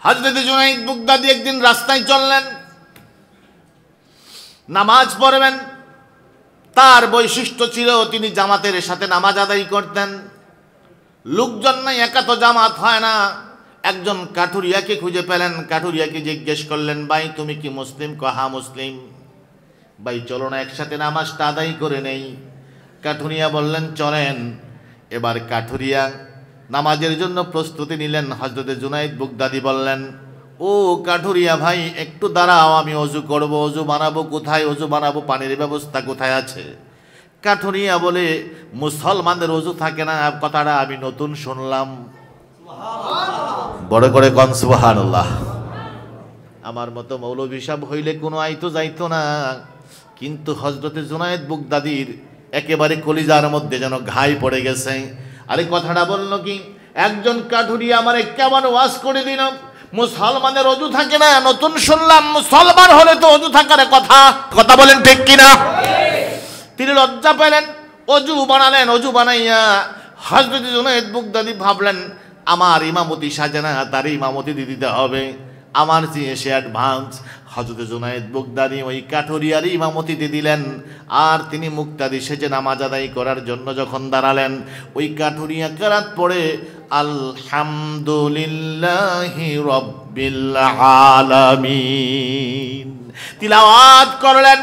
হযরত Junaid Baghdadi একদিন রাস্তায় চললেন, নামাজ পড়বেন। তার বৈশিষ্ট্য ছিল তিনি জামাতের সাথে নামাজ আদায় করতেন। লোকজন নাই, একা তো জামাত হয় না। একজন কাঠুরিয়াকে খুঁজে পেলেন, কাঠুরিয়াকে জিজ্ঞেস করলেন, ভাই তুমি কি মুসলিম? হা মুসলিম। ভাই চলো না একসাথে নামাজটা আদায় করে নেই। কাঠুরিয়া বললেন চলেন। এবার কাঠুরিয়া নামাজের জন্য প্রস্তুতি নিলেন। হযরত জুনাইদ বাগদাদী বললেন, ও কাঠুরিয়া ভাই একটু দাঁড়াও, আমি অজু করব। অজু বানাবো কোথায়? অজু বানাবো, পানির ব্যবস্থা কোথায় আছে? কাঠুরিয়া বলে, মুসলমানদের অজু থাকে না, কথাটা আমি নতুন শুনলাম। বড় করে কন সুবহানাল্লাহ। আমার মতো মৌলভী সাহেব হইলে কোনো আইতো যাইতো না, কিন্তু হযরত জুনাইদ বাগদাদীর একেবারে কলিজার মধ্যে যেন ঘাই পড়ে গেছে। আরে কথাটা বলল কি, একজন কাঠুরিয়া আমারে কেমন ওয়াজ করে দিল, মুসলমানের অজু থাকে না, নতুন শুনলাম। মুসলমান হলে তো অজু থাকার কথা, কথা বলেন ঠিক কিনা? তিনি লজ্জা পেলেন, অজু বানালেন। অজু বানাইয়া হযরত জুনাইদ বাগদাদী ভাবলেন, আমার ইমামতি সাজে না, তার ইমামতি দিতে হবে, আমার চেয়ে সে অ্যাডভান্স। হযরত জুনাইদ বাগদাদী ওই কাঠুরিয়ার ইমামতি দিয়ে দিলেন। আর তিনি মুক্তাদি সেজে নামাজ আদায় করার জন্য যখন দাঁড়ালেন, ওই কাঠুরিয়া কেরাত পড়ে আলহামদুলিল্লাহি রাব্বিল আলামিন তিলাওয়াত করলেন।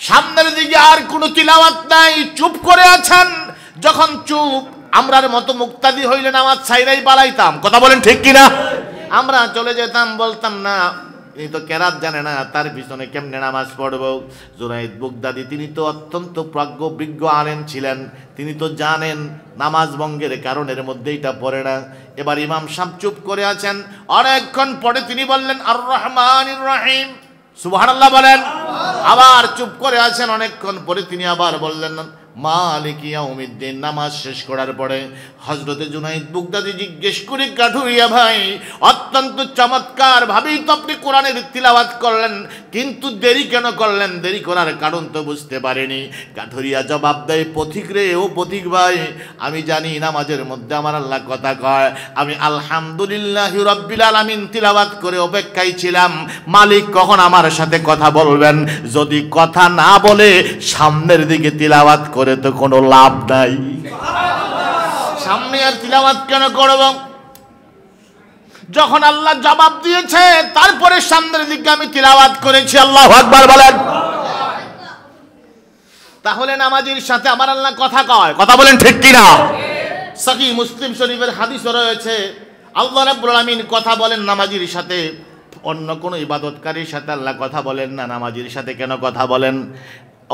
সামনের দিকে আর কোনো তিলাওয়াত নাই, চুপ করে আছেন। যখন চুপ, আমরার মতো মুক্তাদি হইলে নামাজ ছাইরাই পালাইতাম, কথা বলেন ঠিক কিনা? আমরা চলে যেতাম, বলতাম না এই তো কেরাত জানে না, তার পিছনে কেমনে নামাজ পড়ব। জুনাইদ বাগদাদী তিনি তো অত্যন্ত বিজ্ঞ আলেম ছিলেন, তিনি তো জানেন নামাজ ভঙ্গের কারণের মধ্যে এটা পড়ে না। এবার ইমাম সাহেব চুপ করে আছেন। অনেকক্ষণ পরে তিনি বললেন আর রহমানির রহিম, সুবহানাল্লাহ বলেন। আবার চুপ করে আছেন। অনেকক্ষণ পরে তিনি আবার বললেন মালিক ইয়াউমিদ্দিন। নামাজ শেষ করার পরে হযরত জুনাইদ বাগদাদী জিজ্ঞেস করে, কাঠুরিয়া ভাই অত্যন্ত চমৎকার ভাবেই তো আপনি কোরআনের তিলাওয়াত করলেন, কিন্তু দেরি কেন করলেন? দেরি করার কারণ তো বুঝতে পারিনি। কাঠুরিয়া জবাব দেয়, পথিক রে, ও পথিক ভাই, আমি জানি নামাজের মধ্যে আমার আল্লাহ কথা কয়। আমি আলহামদুলিল্লাহি রাব্বিল আলামিন তিলাওয়াত করে অপেক্ষায় ছিলাম, মালিক কখন আমার সাথে কথা বলবেন। যদি কথা না বলে সামনের দিকে তিলাওয়াত করে তো কোনো লাভ নাই, সামনে আর তিলাওয়াত কেন করব? যখন আল্লাহ জবাব দিয়েছে তারপরে সামনের দিকে আমি তিলাওয়াত করেছি। আল্লাহু আকবার বলেন। তাহলে নামাজের সাথে আমার আল্লাহ কথা কয়, কথা বলেন ঠিক কিনা? সহিহ মুসলিম শরীফের হাদিস রয়েছে, আল্লাহ রাব্বুল আলামিন কথা বলেন নামাজীর সাথে, অন্য কোনো ইবাদতকারীর সাথে আল্লাহ কথা বলেন না। নামাজীর সাথে কেন কথা বলেন?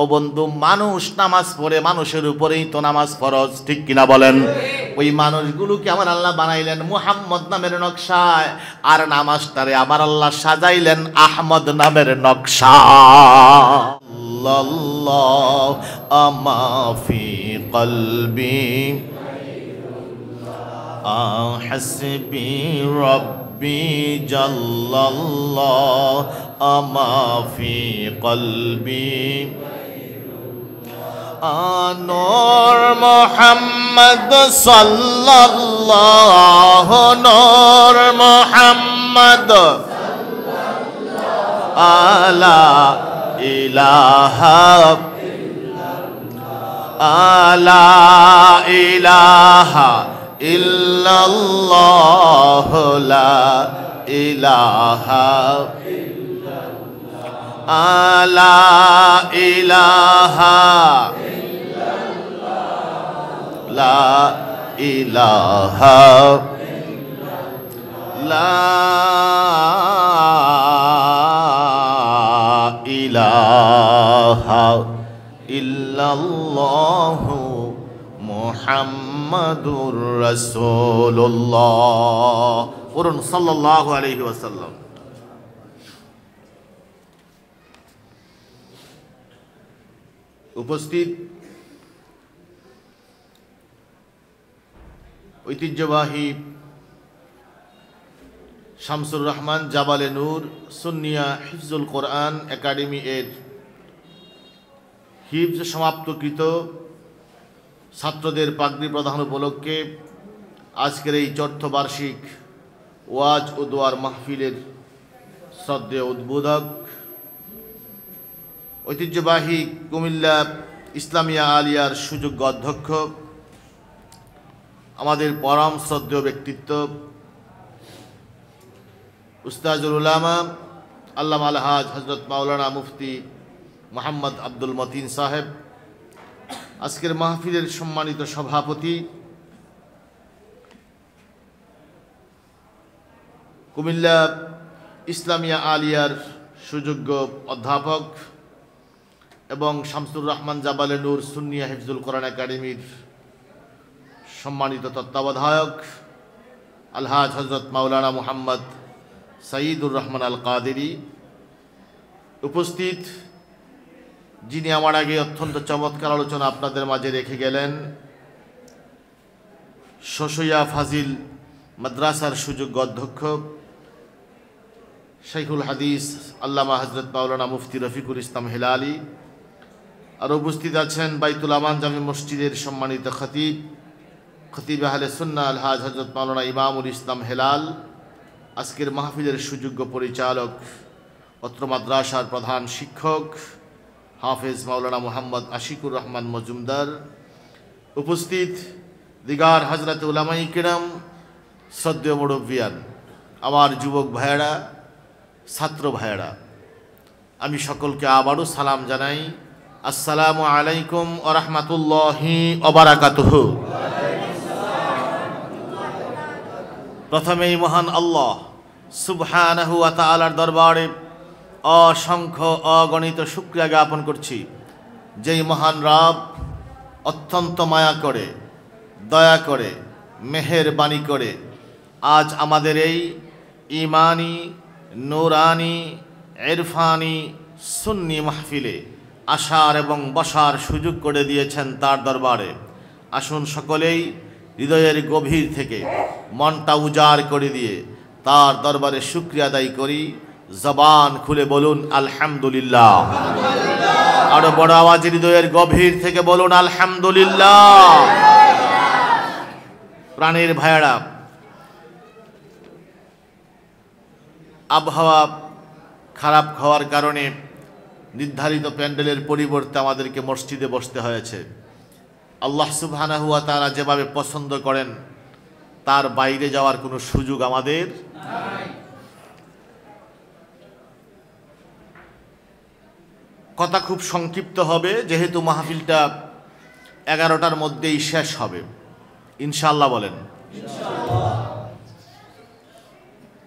ও বন্ধু, মানুষ নামাজ পড়ে, মানুষের উপরেই তো নামাজ ফরজ, ঠিক কিনা বলেন? ওই মানুষগুলোকে আমার আল্লাহ বানাইলেন মুহাম্মদ নামের নকশায়, আর নামাজটারে আমার আল্লাহ সাজাইলেন আহমদ নামের নকশা। আল্লাহ আমা ফি কলবি হাসবি রব্বি জাল্লাল্লাহ আমা ফি কলবি নূর মুহাম্মদ সাল্লাল্লাহু নূর মুহাম্মদ আলা ইলাহা আলা ইলাহা ইল্লাল্লাহ লা ইলাহা আলা ইলাহা লা ইলাহা লা ইলাহা ইল্লাল্লাহু মুহাম্মাদুর রাসূলুল্লাহ। পড়ুন সাল্লাল্লাহু আলাইহি ওয়াসাল্লাম। উপস্থিত ঐতিহ্যবাহী শামসুর রহমান জাবালে নূর সুন্নিয়া হিফজুল কোরআন একাডেমি এর হিফজ সমাপ্তকৃত ছাত্রদের পাগড়ি প্রদান উপলক্ষে আজকের এই চতুর্থ বার্ষিক ওয়াজ ও দোয়ার মাহফিলের শ্রদ্ধেয় উদ্বোধক, ঐতিহ্যবাহী কুমিল্লা ইসলামিয়া আলিয়ার সুযোগ্য অধ্যক্ষ, আমাদের পরম শ্রদ্ধেয় ব্যক্তিত্ব উস্তাজুল উলামা আল্লামা আলহাজ হযরত মাওলানা মুফতি মোহাম্মদ আব্দুল মতিন সাহেব, আজকের মাহফিলের সম্মানিত সভাপতি, কুমিল্লা ইসলামিয়া আলিয়ার সুযোগ্য অধ্যাপক এবং শামসুর রহমান জাবালে নূর সুন্নিয়া হিফজুল কোরআন একাডেমির সম্মানিত তত্ত্বাবধায়ক আলহাজ হযরত মাওলানা মুহাম্মদ সাইদুর রহমান আল কাদেরী, উপস্থিত যিনি আমার আগে অত্যন্ত চমৎকার আলোচনা আপনাদের মাঝে রেখে গেলেন, শোশইয়া ফাজিল মাদ্রাসার সুযোগ্য অধ্যক্ষ শাইখুল হাদিস আল্লামা হযরত মাওলানা মুফতি রফিকুল ইসলাম হেলালি, আর উপস্থিত আছেন বাইতুল আমান জামে মসজিদের সম্মানিত খতিব আহলে সুন্নাহ আলহাজ হযরত মাওলানা ইমামুল ইসলাম হেলাল, আজকের মাহফিলের সুযোগ্য পরিচালক, অত্র মাদ্রাসার প্রধান শিক্ষক হাফেজ মাওলানা মুহাম্মদ আশিকুর রহমান মজুমদার, উপস্থিত দিগার হযরত উলামায়ে কিরাম, শ্রদ্ধেয় মুরব্বিয়ান, আমার যুবক ভাইয়েরা, ছাত্র ভাইয়েরা, আমি সকলকে আবারও সালাম জানাই। আসসালামু আলাইকুম ওয়া রাহমাতুল্লাহি ওয়া বারাকাতুহু। প্রথমেই মহান আল্লাহ সুবহানাহু ওয়া তাআলার দরবারে অসংখ্য অগণিত শুকরিয়া জ্ঞাপন করছি, যেই মহান রব অত্যন্ত মায়া করে, দয়া করে, মেহেরবানি করে আজ আমাদের এই ইমানি, নূরানি, ইরফানি, সুন্নি মাহফিলে আসার এবং বসার সুযোগ করে দিয়েছেন তার দরবারে। আসুন সকলেই হৃদয়ের গভীর থেকে মনটা উজাড় করে দিয়ে তার দরবারে শুকরিয়া আদায় করি। জবান খুলে বলুন আলহামদুলিল্লাহ। আরো বড় আওয়াজে হৃদয়ের গভীর থেকে বলুন আলহামদুলিল্লাহ। প্রাণের ভাইয়েরা, আবহাওয়া খারাপ হওয়ার কারণে নির্ধারিত প্যান্ডেলের পরিবর্তে আমাদেরকে মসজিদে বসতে হয়েছে। আল্লাহ সুবহানাহু ওয়া তাআলা যেভাবে পছন্দ করেন তার বাইরে যাওয়ার কোনো সুযোগ আমাদের নাই। কথা খুব সংক্ষিপ্ত হবে, যেহেতু মাহফিলটা 11টার মধ্যেই শেষ হবে ইনশাআল্লাহ। বলেন ইনশাআল্লাহ।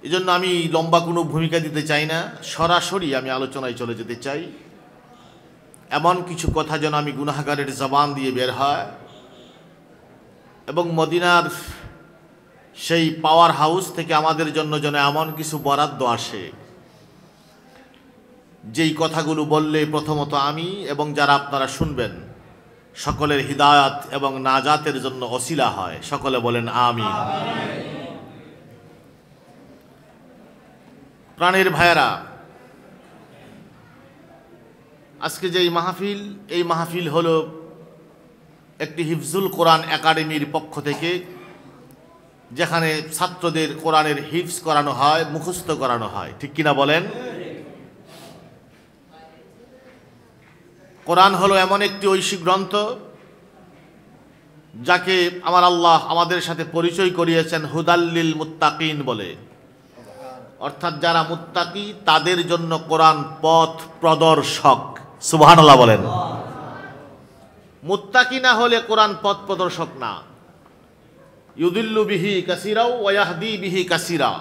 এই জন্য আমি লম্বা কোনো ভূমিকা দিতে চাই না, সরাসরি আমি আলোচনায় চলে যেতে চাই। এমন কিছু কথা যেন আমি গুনাহগারের জবান দিয়ে বের হয় এবং মদিনার সেই পাওয়ার হাউস থেকে আমাদের জন্য যেন এমন কিছু বরাদ্দ আসে, যেই কথাগুলো বললে প্রথমত আমি এবং যারা আপনারা শুনবেন সকলের হিদায়াত এবং নাজাতের জন্য ওসিলা হয়। সকলে বলেন আমিন। প্রাণের ভাইয়েরা, আজকে যে মাহফিল, এই মাহফিল হলো একটি হিফজুল কোরআন একাডেমির পক্ষ থেকে, যেখানে ছাত্রদের কোরআনের হিফজ করানো হয়, মুখস্থ করানো হয়। ঠিক কিনা বলেন? কোরআন হলো এমন একটি ঐশী গ্রন্থ যাকে আমার আল্লাহ আমাদের সাথে পরিচয় করিয়েছেন হুদাল্লিল মুত্তাকিন বলে, অর্থাৎ যারা মুত্তাকি তাদের জন্য কোরআন পথ প্রদর্শক। সুবহানাল্লাহ বলেন। মুত্তাকি না হলে কোরআন পথ প্রদর্শক না। ইউদিল্লু বিহি কাসীরা ওয়া ইয়াহদি বিহি কাসীরা।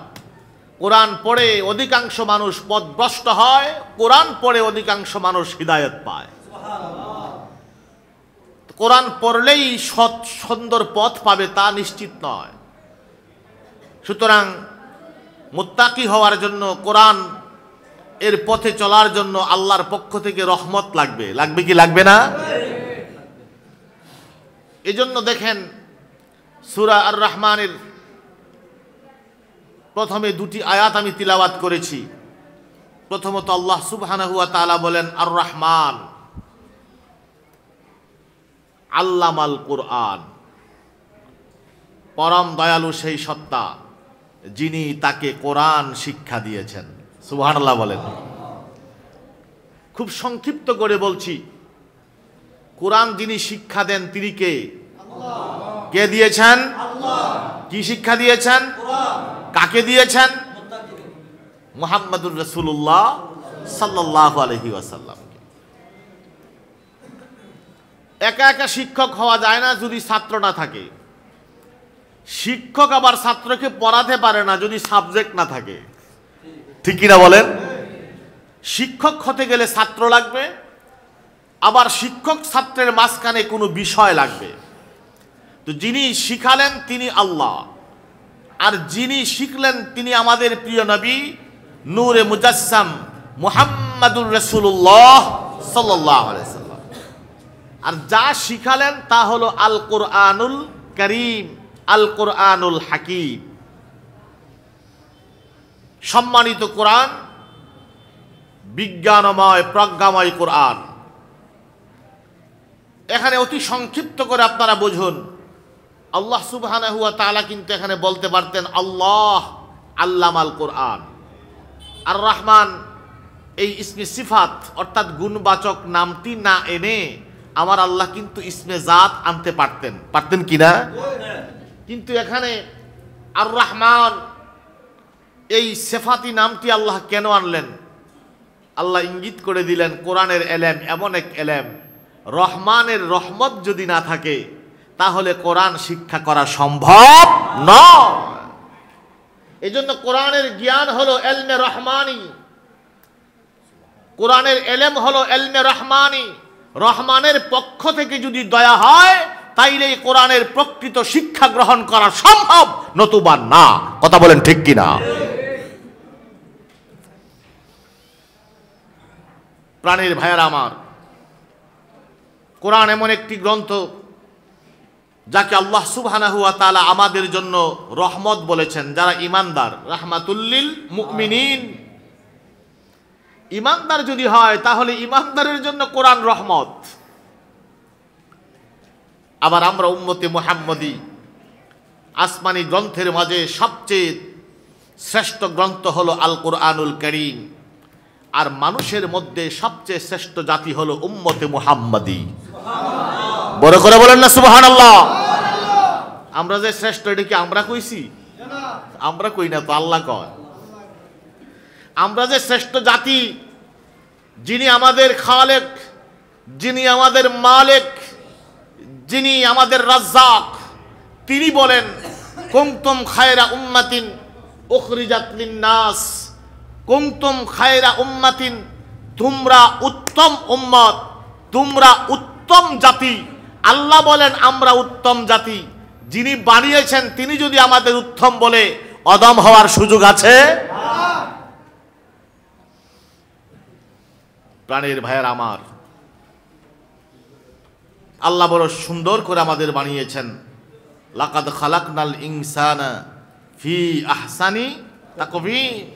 কোরআন পড়ে অধিকাংশ মানুষ পথভ্রষ্ট হয়, কোরআন পড়ে অধিকাংশ মানুষ হিদায়াত পায়। কোরআন পড়লেই সৎ সুন্দর পথ পাবে তা নিশ্চিত নয়। সুতরাং মুত্তাকি হওয়ার জন্য, কোরআন এর পথে চলার জন্য আল্লাহর পক্ষ থেকে রহমত লাগবে। লাগবে কি লাগবে না? এজন্য দেখেন সূরা আর রহমানের প্রথমে দুটি আয়াত আমি তিলাওয়াত করেছি। প্রথমত আল্লাহ সুবহানাহু ওয়া তাআলা বলেন আর রহমান আল্লামাল কোরআন, পরম দয়ালু সেই সত্তা যিনি তাকে কোরআন শিক্ষা দিয়েছেন। সুবহানাল্লাহ বলেন। খুব সংক্ষিপ্ত করে বলছি, কোরআন যিনি শিক্ষা দেন তিনি কে? কে দিয়েছেন? কি শিক্ষা দিয়েছেন? কাকে দিয়েছেন? মুহাম্মাদুর রাসূলুল্লাহ সাল্লাল্লাহু আলাইহি ওয়াসাল্লাম। একা একা শিক্ষক হওয়া যায় না যদি ছাত্র না থাকে। শিক্ষক আবার ছাত্রকে পড়াতে পারে না যদি সাবজেক্ট না থাকে। ঠিক কিনা বলেন? শিক্ষক হতে গেলে ছাত্র লাগবে, আবার শিক্ষক ছাত্রের মাঝখানে কোনো বিষয় লাগবে। তো যিনি শিখালেন তিনি আল্লাহ, আর যিনি শিখলেন তিনি আমাদের প্রিয় নবী নূরে মুজাসসাম মুহাম্মাদুর রাসূলুল্লাহ সাল্লাল্লাহু আলাইহি ওয়াসাল্লাম। আর যা শিখালেন তা হলো আল কোরআনুল কারীম, আল কোরআনুল হাকিম। সম্মানিত কোরআন, বিজ্ঞানময় প্রজ্ঞাময় কোরআন। এখানে অতি সংক্ষিপ্ত করে আপনারা বুঝুন, আল্লাহ সুবহানাহু ওয়া তাআলা কিন্তু এখানে বলতে পারতেন আল্লাহ আল্লামাল কোরআন। আর রহমান এই ইসমে সিফাত অর্থাৎ গুণবাচক নামটি না এনে আমার আল্লাহ কিন্তু ইসমে জাত আনতে পারতেন, পারতেন কিনা? কিন্তু এখানে আর রহমান এই সিফাতি নামটি আল্লাহ কেন আনলেন? আল্লাহ ইঙ্গিত করে দিলেন কোরআনের এলেম এমন এক এলেম, রহমানের রহমত যদি না থাকে তাহলে কোরআন শিক্ষা করা সম্ভব নয়। এই জন্য কোরআনের জ্ঞান হলো এলমে রহমানি, কোরআনের এলেম হলো এলমে রহমানি। রহমানের পক্ষ থেকে যদি দয়া হয় তাইলে কোরআনের প্রকৃত শিক্ষা গ্রহণ করা সম্ভব, নতুবা না। কথা বলেন ঠিক কিনা? প্রাণের ভাইয়েরা আমার, কোরআন এমন একটি গ্রন্থ যাকে আল্লাহ সুবহানাহু ওয়া তাআলা আমাদের জন্য রহমত বলেছেন। যারা ঈমানদার, রাহমাতুল্লিল মুমিনিন। ঈমানদার যদি হয় তাহলে ঈমানদারের জন্য কোরআন রহমত। আবার আমরা উম্মতে মুহাম্মদী, আসমানি গ্রন্থের মাঝে সবচেয়ে শ্রেষ্ঠ গ্রন্থ হলো আল কোরআনুল কারীম। আর মানুষের মধ্যে সবচেয়ে শ্রেষ্ঠ জাতি হলো উম্মতে মুহাম্মদী। বড় করে বলেন না সুবহানাল্লাহ। আমরা যে শ্রেষ্ঠ এটা কি আমরা কইছি? আমরা কই না তো, আল্লাহ কয়। আমরা যে শ্রেষ্ঠ জাতি, যিনি আমাদের খালেক, যিনি আমাদের মালিক, যিনি আমাদের রাজ্জাক, তিনি বলেন কুনতুম খায়রা উম্মাতিন উখরিজাত লিন-নাস, কুনতুম খায়রা উম্মাতিন, তোমরা উত্তম উম্মত, তোমরা উত্তম জাতি। আল্লাহ বলেন আমরা উত্তম জাতি। যিনি বানিয়েছেন তিনি যদি আমাদের উত্তম বলে, অদম হওয়ার সুযোগ আছে? প্রাণের ভাইয়ের আমার, আল্লাহ বড় সুন্দর করে আমাদের বানিয়েছেন। লাকাদ খালাকনাল ইনসানা ফি আহসানি তাকওয়িম।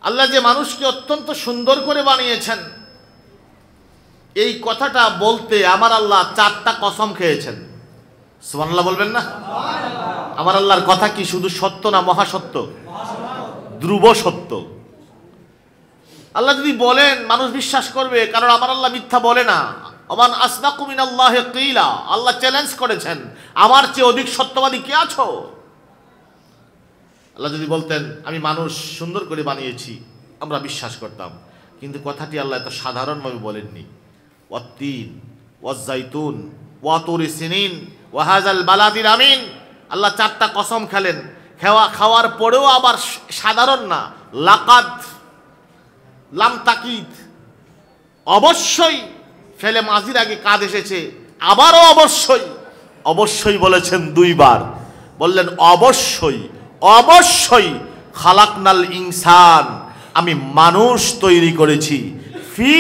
আল্লাহ যে মানুষকে অত্যন্ত সুন্দর করে বানিয়েছেন, এই কথাটা বলতে আমার আল্লাহ 4টা কসম খেয়েছেন। সুবহানাল্লাহ বলবেন না? আমার আল্লাহর কথা কি শুধু সত্য না মহাসত্য? ধ্রুব সত্য। আল্লাহ যদি বলেন মানুষ বিশ্বাস করবে, কারণ আমার আল্লাহ মিথ্যা বলে না। আমান আসদাকু মিনাল্লাহি কিলা, আল্লাহ চ্যালেঞ্জ করেছেন আমার চেয়ে অধিক সত্যবাদী কে আছো? আল্লাহ যদি বলতেন আমি মানুষ সুন্দর করে বানিয়েছি, আমরা বিশ্বাস করতাম। কিন্তু কথাটি আল্লাহ এত সাধারণভাবে বলেননি। ওয়াত্তিন ওয়াজ্জাইতুন ওয়াতুরি সিনিন ওয়াহাজাল বালাদিল আমিন। আল্লাহ 4টা কসম খেলেন, খাওয়ার পরেও আবার সাধারণ না, লাকাদ, লাম তাকিদ, অবশ্যই। ফেলে মাজির আগে কাদ এসেছে, আবারও অবশ্যই। অবশ্যই বলেছেন 2 বার, বললেন অবশ্যই অবশ্যই। খালাকনাল ইনসান, আমি মানুষ তৈরি করেছি। ফি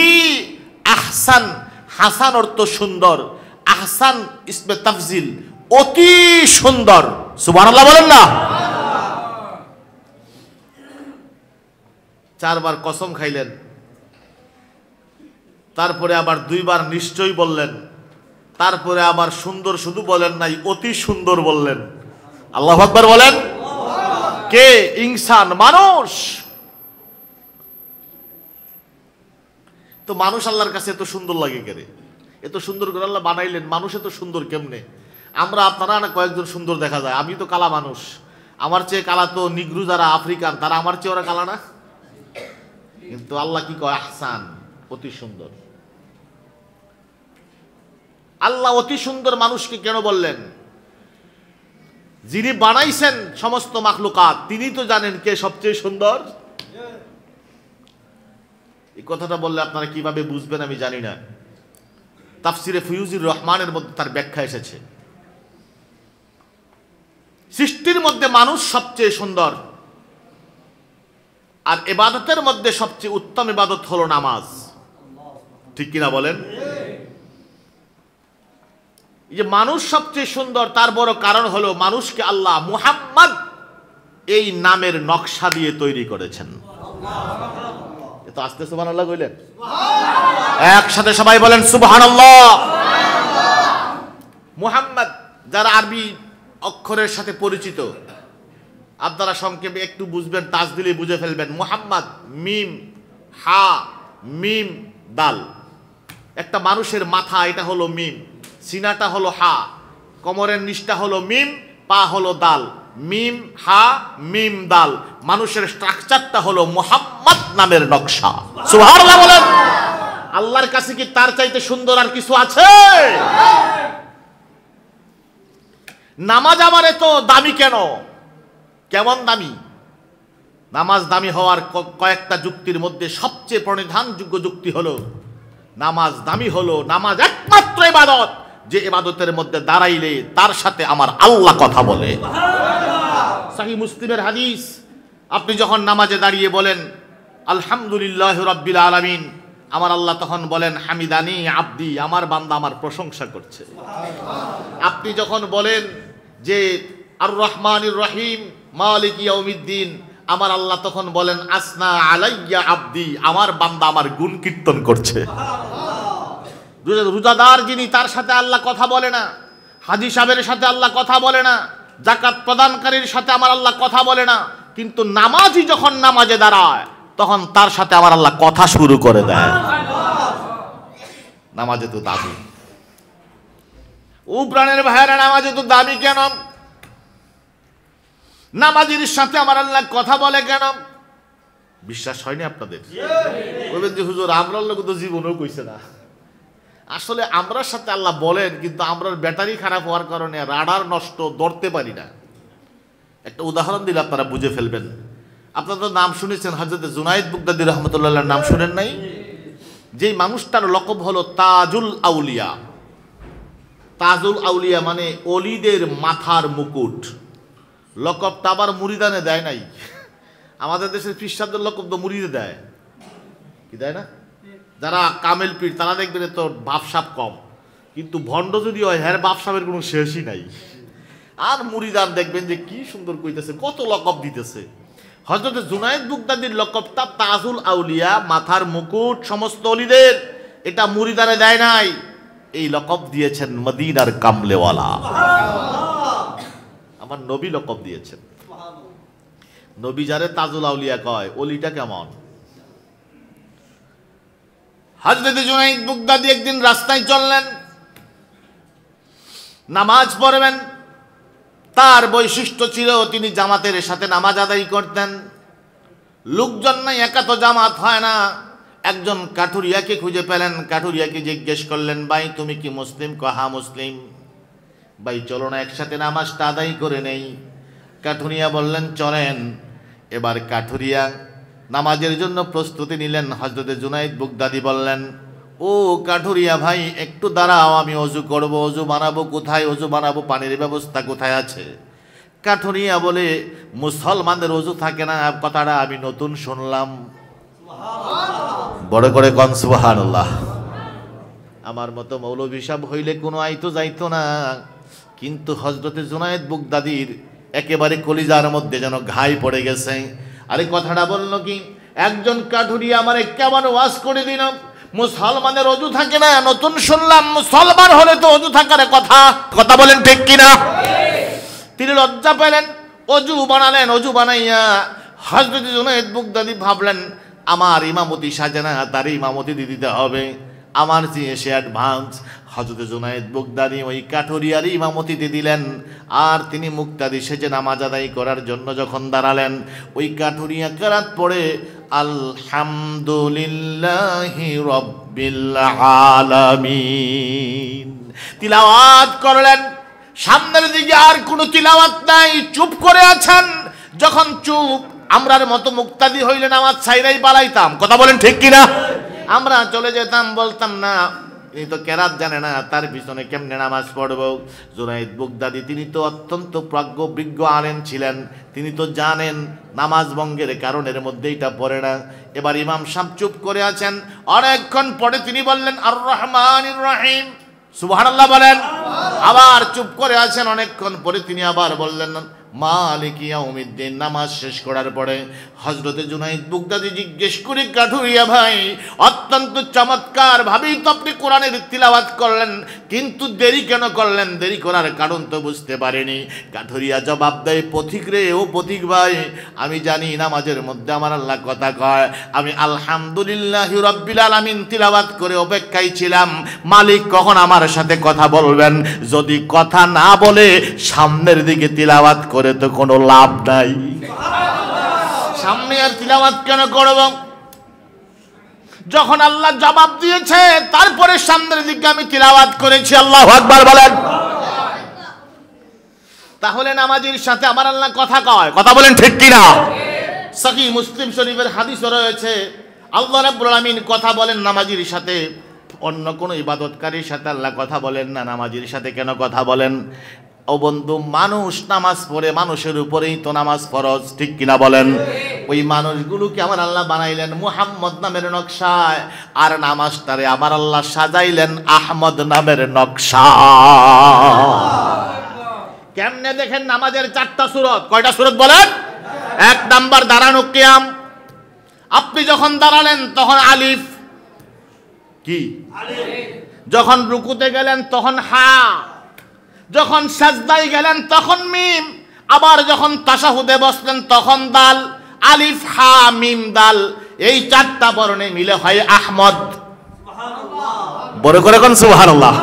আহসান, হাসান অর্থ সুন্দর, আহসান ইসমে তাফজিল, অতি সুন্দর। সুবহানাল্লাহ বলেন না? 4 বার কসম খাইলেন, তারপরে আবার 2 বার নিশ্চয়ই বললেন, তারপরে আবার সুন্দর শুধু বলেন নাই, অতি সুন্দর বললেন। আল্লাহু আকবার বলেন। কে? ইনসান, মানুষ। তো মানুষ আল্লাহর কাছে এত সুন্দর লাগে কেন? এত সুন্দর করে আল্লাহ বানাইলেন, মানুষ এত সুন্দর কেমনে? আমরা আপনারা না কয়েকজন সুন্দর দেখা যায়, আমি তো কালা মানুষ, আমার চেয়ে কালা তো নিগ্রু যারা আফ্রিকান, তারা আমার চেয়ে ওরা কালা না? কিন্তু আল্লাহ কি কয়? আহসান, অতি সুন্দর। আল্লাহ অতি সুন্দর মানুষকে কেন বললেন? যিনি বানাইছেন সমস্ত মাখলুকাত, তিনি তো জানেন কে সবচেয়ে সুন্দর। এই কথাটা বললে আপনারা কিভাবে বুঝবেন আমি জানি না। তাফসিরে ফিউজির রহমানের মধ্যে তার ব্যাখ্যা এসেছে, সৃষ্টির মধ্যে মানুষ সবচেয়ে সুন্দর, আর ইবাদতের মধ্যে সবচেয়ে উত্তম ইবাদত হলো নামাজ। ঠিক কিনা বলেন? এই যে মানুষ সবচেয়ে সুন্দর, তার বড় কারণ হলো মানুষকে আল্লাহ মুহাম্মদ এই নামের নকশা দিয়ে তৈরি করেছেন। এত আস্তে সুবহানাল্লাহ কইলেন? একসাথে সবাই বলেন সুবহানাল্লাহ। মুহাম্মদ যারা আরবি অক্ষরের সাথে পরিচিত, আপনারা সংক্ষেপে একটু বুঝবেন, তাজ দিলে বুঝে ফেলবেন। মুহাম্মদ, মিম, হা, মিম, দাল। একটা মানুষের মাথা, এটা হলো মিম, সিনাটা হলো হা, কোমরের নিচটা হলো মিম, পা হলো দাল। মিম, হা, মিম, দাল, মানুষের স্ট্রাকচারটা হলো মুহাম্মদ নামের নকশা। সুবহানাল্লাহ বলেন। আল্লাহর কাছে কি তার চাইতে সুন্দর আর কিছু আছে? নামাজ আমার এত দামি কেন? কেমন দামি? নামাজ দামি হওয়ার কয়েকটা যুক্তির মধ্যে সবচেয়ে প্রণিধানযোগ্য যুক্তি হলো, নামাজ দামি হলো নামাজ একমাত্র ইবাদত যে ইবাদতের মধ্যে দাঁড়াইলে তার সাথে আমার আল্লাহ কথা বলে। সহিহ মুসলিমের হাদিস, আপনি যখন নামাজে দাঁড়িয়ে বলেন আলহামদুলিল্লাহ রাব্বিল আলামিন, আমার আল্লাহ তখন বলেন হামিদানি আব্দি, আমার বান্দা আমার প্রশংসা করছে। আপনি যখন বলেন যে আর রহমানির রহিম মালিক ইয়াউমিদ্দিন, আমার আল্লাহ তখন বলেন আসনা আলাইয়া আব্দি, আমার বান্দা আমার গুণ কীর্তন করছে। রোজাদার যিনি, তার সাথে আল্লাহ কথা বলে না, হাজী সাহেবের সাথে আল্লাহ কথা বলে না, যাকাত প্রদানকারীর সাথে আমার আল্লাহ কথা বলে না, কিন্তু নামাজি যখন নামাজে দাঁড়ায় তখন তার সাথে আমার আল্লাহ কথা শুরু করে দেয়। নামাজে তো দামি। ও প্রাণের ভাইয়েরা, নামাজে তো দামি কেন? নামাজির সাথে আমার আল্লাহ কথা বলে কেন? বিশ্বাস হয়নি আপনাদের? বলবেন যে হুজুর আমরা আল্লাহ তো জীবনেও কইছে না। আসলে আমরার সাথে আল্লাহ বলেন, কিন্তু আমরার ব্যাটারি খারাপ হওয়ার কারণে রাডার নষ্ট, ধরতে পারি না। একটা উদাহরণ দিলে আপনারা বুঝে ফেলবেন। আপনারা তো নাম শুনেছেন, হযরত জুনায়েদ বুগদাদি রহমতুল্লাহর নাম শুনেন নাই? যেই মানুষটার লকব হলো তাজুল আউলিয়া। তাজুল আউলিয়া মানে অলিদের মাথার মুকুট। লকবটা আবার মুরিদানে দেয় নাই। আমাদের দেশের পীরসাহেবদের লকব তো মুরিদে দেয়, কি দেয় না? যারা কামেল পীর তারা দেখবেন তো ভাবসাব কম, কিন্তু ভণ্ড যদি হয় হ্যাঁ ভাবসাবের কোনো শেষই নাই। আর মুরিদান দেখবেন যে কি সুন্দর কইতেছে, কত লকব দিতেছে। হযরত জুনায়েদ বুগদাদির লকবটা তাজুল আউলিয়া, মাথার মুকুট সমস্ত অলিদের, এটা মুরিদানে দেয় নাই। এই লকব দিয়েছেন মদিনার কামলেওয়ালা, আমার নবী লকব দিয়েছেন। নবী যারে তাজুল আউলিয়া কয়, অলিটা কেমন? হযরত জুনায়েদ বুগদাদি একদিন রাস্তায় চললেন, নামাজ পড়বেন। তার বৈশিষ্ট্য ছিল তিনি জামাতের সাথে নামাজ আদায় করতেন। লোকজন নাই, একা তো জামাত হয় না। একজন কাঠুরিয়াকে খুঁজে পেলেন, কাঠুরিয়াকে জিজ্ঞেস করলেন, ভাই তুমি কি মুসলিম? কহা মুসলিম। ভাই চলো না একসাথে নামাজটা আদায় করে নেই। কাঠুরিয়া বললেন চলেন। এবার কাঠুরিয়া নামাজের জন্য প্রস্তুতি নিলেন। হযরত জুনায়েদ বুগদাদি বললেন, ও কাঠুরিয়া ভাই একটু দাঁড়াও, আমি অজু করব। অজু বানাবো কোথায়? অজু বানাবো, পানির ব্যবস্থা কোথায় আছে? কাঠুরিয়া বলে, মুসলমানদের অজু থাকে না, কথাটা আমি নতুন শুনলাম। বড় করে কোন সুবহানাল্লাহ। আমার মতো মৌলভী সাহেব হইলে কোনো আইতো যাইতো না, কিন্তু হযরত জুনায়েদ বুগদাদির একেবারে কলিজার মধ্যে যেন ঘাই পড়ে গেছে। আরে কথাটা বললো কি, একজন কাঠুরিয়া আমারে কেমন ওয়াজ করে দিল, মুসলমানের অজু থাকে না, নতুন শুনলাম। মুসলমান হলে তো অজু থাকার কথা, কথা বলেন ঠিক কিনা? তিনি লজ্জা পেলেন, অজু বানালেন। অজু বানাইয়া হযরত জুনায়েদ বাগদাদী ভাবলেন আমার ইমামতি সাজে না, তার ইমামতি দিতে হবে, আমার চেয়ে সে অ্যাডভান্স। হযরত জুনায়েদ বাগদাদী ওই কাঠুরিয়ার ইমামতিতে দিলেন। আর তিনি মুক্তাদি সেজে নামাজ আদায় করার জন্য যখন দাঁড়ালেন, ওই কাঠুরিয়া কেরাত পড়ে আলহামদুলিল্লাহি রাব্বিল আলামিন তিলাওয়াত করলেন। সামনের দিকে আর কোনো তিলাওয়াত নাই, চুপ করে আছেন। যখন চুপ, আমরার মতো মুক্তাদি হইলে নামাজ ছাইরাই পালাইতাম। কথা বলেন ঠিক কিনা? আমরা চলে যেতাম, বলতাম না এই তো কেরাত জানে না, তার পিছনে কেমনে নামাজ পড়বো। জুনায়েদ বাগদাদী তিনি তো অত্যন্ত প্রজ্ঞ বিজ্ঞ আলেম ছিলেন, তিনি তো জানেন নামাজ ভঙ্গের কারণের মধ্যে এটা পড়ে না। এবার ইমাম সাহেব চুপ করে আছেন, অনেকক্ষণ পরে তিনি বললেন আর রহমানির রহিম, সুবহানাল্লাহ বলেন। আবার চুপ করে আছেন, অনেকক্ষণ পরে তিনি আবার বললেন মালিক ইয়াউমিদ্দিন। নামাজ শেষ করার পরে হযরতে জুনায়েদ বাগদাদী জিজ্ঞেস করে, কাঠুরিয়া ভাই অত্যন্ত চমৎকার ভাবেই তো আপনি কোরআনের তিলাওয়াত করলেন, কিন্তু দেরি কেন করলেন? দেরি করার কারণ তো বুঝতে পারেনি। কাঠুরিয়া জবাব দেয়, পথিক রে, ও পথিক ভাই, আমি জানি নামাজের মধ্যে আমার আল্লাহ কথা কয়। আমি আলহামদুলিল্লাহি রাব্বিল আলামিন তিলাওয়াত করে অপেক্ষায় ছিলাম মালিক কখন আমার সাথে কথা বলবেন। যদি কথা না বলে সামনের দিকে তিলাওয়াত করে তো কোনো লাভ নাই, সামনে আর তিলাওয়াত কেন করব? যখন আল্লাহ জবাব দিয়েছে তারপরে সামনের দিকে আমি তিলাওয়াত করেছি। আল্লাহু আকবার বলেন। তাহলে নামাজের সাথে আমার আল্লাহ কথা কয়। কথা বলেন ঠিক কিনা? সহিহ মুসলিম শরীফের হাদিসে রয়েছে আল্লাহ রাব্বুল আলামিন কথা বলেন নামাজীর সাথে, অন্য কোনো ইবাদতকারীর সাথে আল্লাহ কথা বলেন না। নামাজীর সাথে কেন কথা বলেন? ও বন্ধু, মানুষ নামাজ পড়ে, মানুষের উপরেই তো নামাজ ফরজ, ঠিক কিনা বলেন? ওই মানুষগুলোকে আমার আল্লাহ বানাইলেন মুহাম্মদ নামের নকশায়, আর নামাজটারে আমার আল্লাহ সাজাইলেন আহমদ নামের নকশা। কেমনে দেখেন? নামাজের 4টা সূরত। কয়টা সূরত বলেন? 1 নাম্বার দাঁড়ানো কিয়াম। আপনি যখন দাঁড়ালেন তখন আলিফ, কি আলিফ। যখন রুকুতে গেলেন তখন হা, যখন সাজদায় গেলেন তখন মিম, আবার যখন তাশাহুদে বসলেন তখন দাল। আলিফ হা মিম দাল, এই 4টা বর্ণে মিলে হয় আহমদ। বড় করে কোন সুবহানাল্লাহ।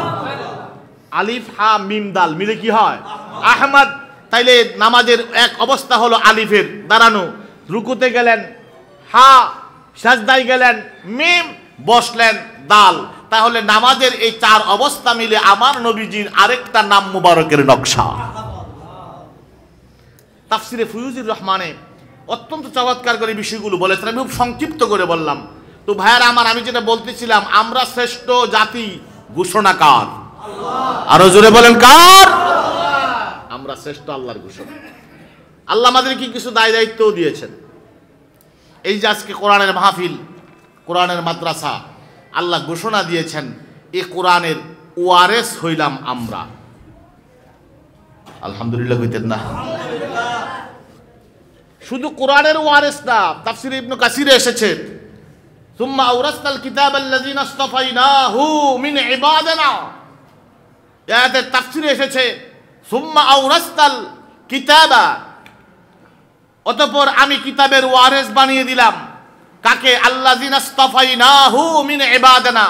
আলিফ হা মিম দাল মিলে কি হয়? আহমদ। তাইলে নামাজের এক অবস্থা হলো আলিফের দাঁড়ানো, রুকুতে গেলেন হা, সাজদায় গেলেন মিম, বসলেন দাল। তাহলে নামাজের এই 4 অবস্থা মিলে আমার নবীজির আরেকটা নাম মুবারকের নকশা। তাফসিরে ফয়ুজির রহমানে অত্যন্ত চমৎকার করে বিষয়গুলো বলেছেন, আমি খুব সংক্ষিপ্ত করে বললাম। তো ভাইয়ারা আমার, আমি যেটা বলতেছিলাম, আমরা শ্রেষ্ঠ জাতি ঘোষণা কার? আরো জোরে বলেন কার? আমরা শ্রেষ্ঠ আল্লাহর ঘোষণা। আল্লাহ আমাদেরকে কিছু দায় দায়িত্ব দিয়েছেন। এই যে আজকে কোরআনের মাহফিল, কোরআনের মাদ্রাসা, আল্লাহ ঘোষণা দিয়েছেন এই কোরআনের ওয়ারেস হইলাম আমরা। আলহামদুলিল্লাহ কইতেন না? শুধু কোরআনের ওয়ারেস না, তাফসীরে ইবনে কাসিরে এসেছে সুম্মা আওরাসনাল কিতাবাল্লাযিনা ইসতাফাইনাহু মিন ইবাদিনা। এতে তাফসীরে এসেছে সুম্মা আওরাসনাল কিতাবা, অতঃপর আমি কিতাবের ওয়ারেস বানিয়ে দিলাম কাকে? আল্লাযিনা ইসতাফাইনাহু মিন ইবাদিনা,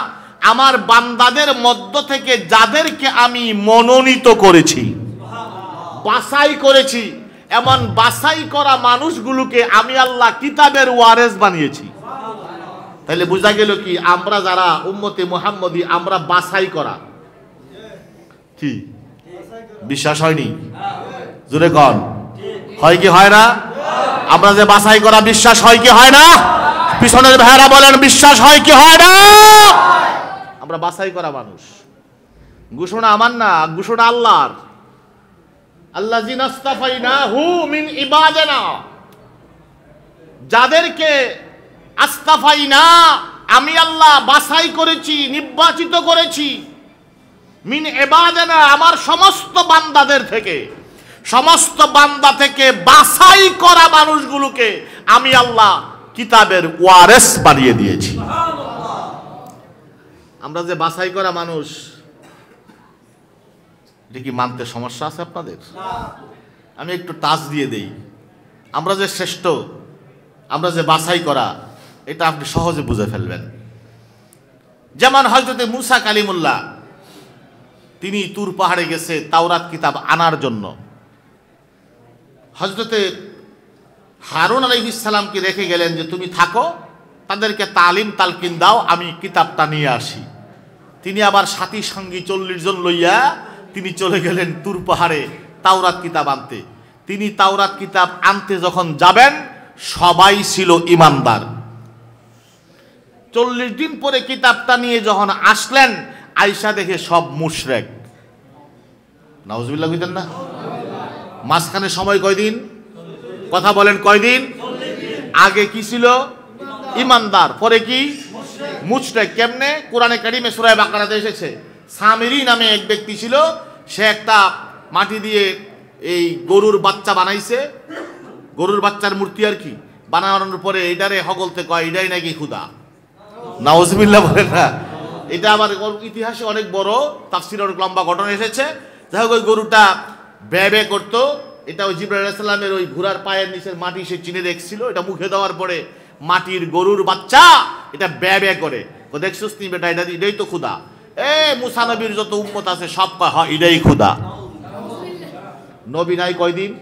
আমার বান্দাদের মধ্য থেকে যাদেরকে আমি মনোনীত করেছি, বাছাই করেছি, এমন বাছাই করা মানুষগুলোকে আমি আল্লাহ কিতাবের ওয়ারেস বানিয়েছি। তাহলে বোঝা গেল কি, আমরা যারা উম্মতে মুহাম্মদী, আমরা বাছাই করা। কি বিশ্বাস হয়নি? জোরে কন, হয় কি হয় না? আমরা যে বাছাই করা, বিশ্বাস হয় কি হয় না? পিছনের ভাইরা বলেন, বিশ্বাস হয় কি হয় না? আমরা বাছাই করা মানুষ। ঘোষণা আমার না, ঘোষণা আল্লাহর। আল্লাযিনা ইসতাফাইনাহু মিন ইবাদিনা, যাদেরকে আস্তাফাইনা আমি আল্লাহ বাছাই করেছি, নির্বাচিত করেছি, মিন ইবাদিনা আমার সমস্ত বান্দাদের থেকে, সমস্ত বান্দা থেকে বাছাই করা মানুষগুলোকে আমি আল্লাহ কিতাবের ওয়ারেস বানিয়ে দিয়েছি। আমরা যে বাছাই করা মানুষ, এটা কি মানতে সমস্যা আছে আপনাদের? আমি একটু টাচ দিয়ে দেই। আমরা যে শ্রেষ্ঠ, আমরা যে বাছাই করা, এটা আপনি সহজে বুঝে ফেলবেন। যেমন হযরতে মুসা কালিমুল্লাহ, তিনি তুর পাহাড়ে গেছে তাওরাত কিতাব আনার জন্য। হযরতে হারুন আলাইহিস সালামকে রেখে গেলেন যে তুমি থাকো, তাদেরকে তালিম তালকিন দাও, আমি কিতাবটা নিয়ে আসি। তিনি আবার সাথী সঙ্গী 40 জন লইয়া তিনি চলে গেলেন তুর পাহাড়ে তাওরাত কিতাব আনতে। তিনি তাওরাত কিতাব আনতে যখন যাবেন, সবাই ছিল ইমানদার। 40 দিন পরে কিতাবটা নিয়ে যখন আসলেন, আয়েশা দেখে সব মুশরিক। নাউজুবিল্লাহ কইতেন না? মাঝখানে সময় কয়দিন? কথা বলেন, কয়দিন? আগে কি ছিল? ইমানদার, পরে কি? মুশরিক। কেমনে? কোরআনে কারিমে সূরা বাকারাতে এসেছে, সামিরি নামে এক ব্যক্তি ছিল, সে একটা মাটি দিয়ে এই গরুর বাচ্চা বানাইছে, গরুর বাচ্চার মূর্তি আর কি বানানোর পরে এটারে হগলতে কয় এটাই নাকি খুদা। নাউজুবিল্লাহ বলেন না? এটা আবার ইতিহাসে অনেক বড়, তাফসিরে অনেক লম্বা ঘটনা এসেছে। যাই হোক, ওই গরুটা ব্যয় ব্যয় করতো। এটা ওই জিবরাইল আলাইহিস সালামের ওই ঘোড়ার পায়ের নিচের মাটি সে চিনে দেখছিল। এটা মুখে দেওয়ার পরে মাটির গরুর বাচ্চা এটা ব্যয় ব্যয় করে, ও দেখছিস নি বেটা, এটাই তো খুদা। মুসা নবীর যত উম্মত আছে সব কয় হ্যাঁ এটাই খুদা। নবী নাই কয়দিন?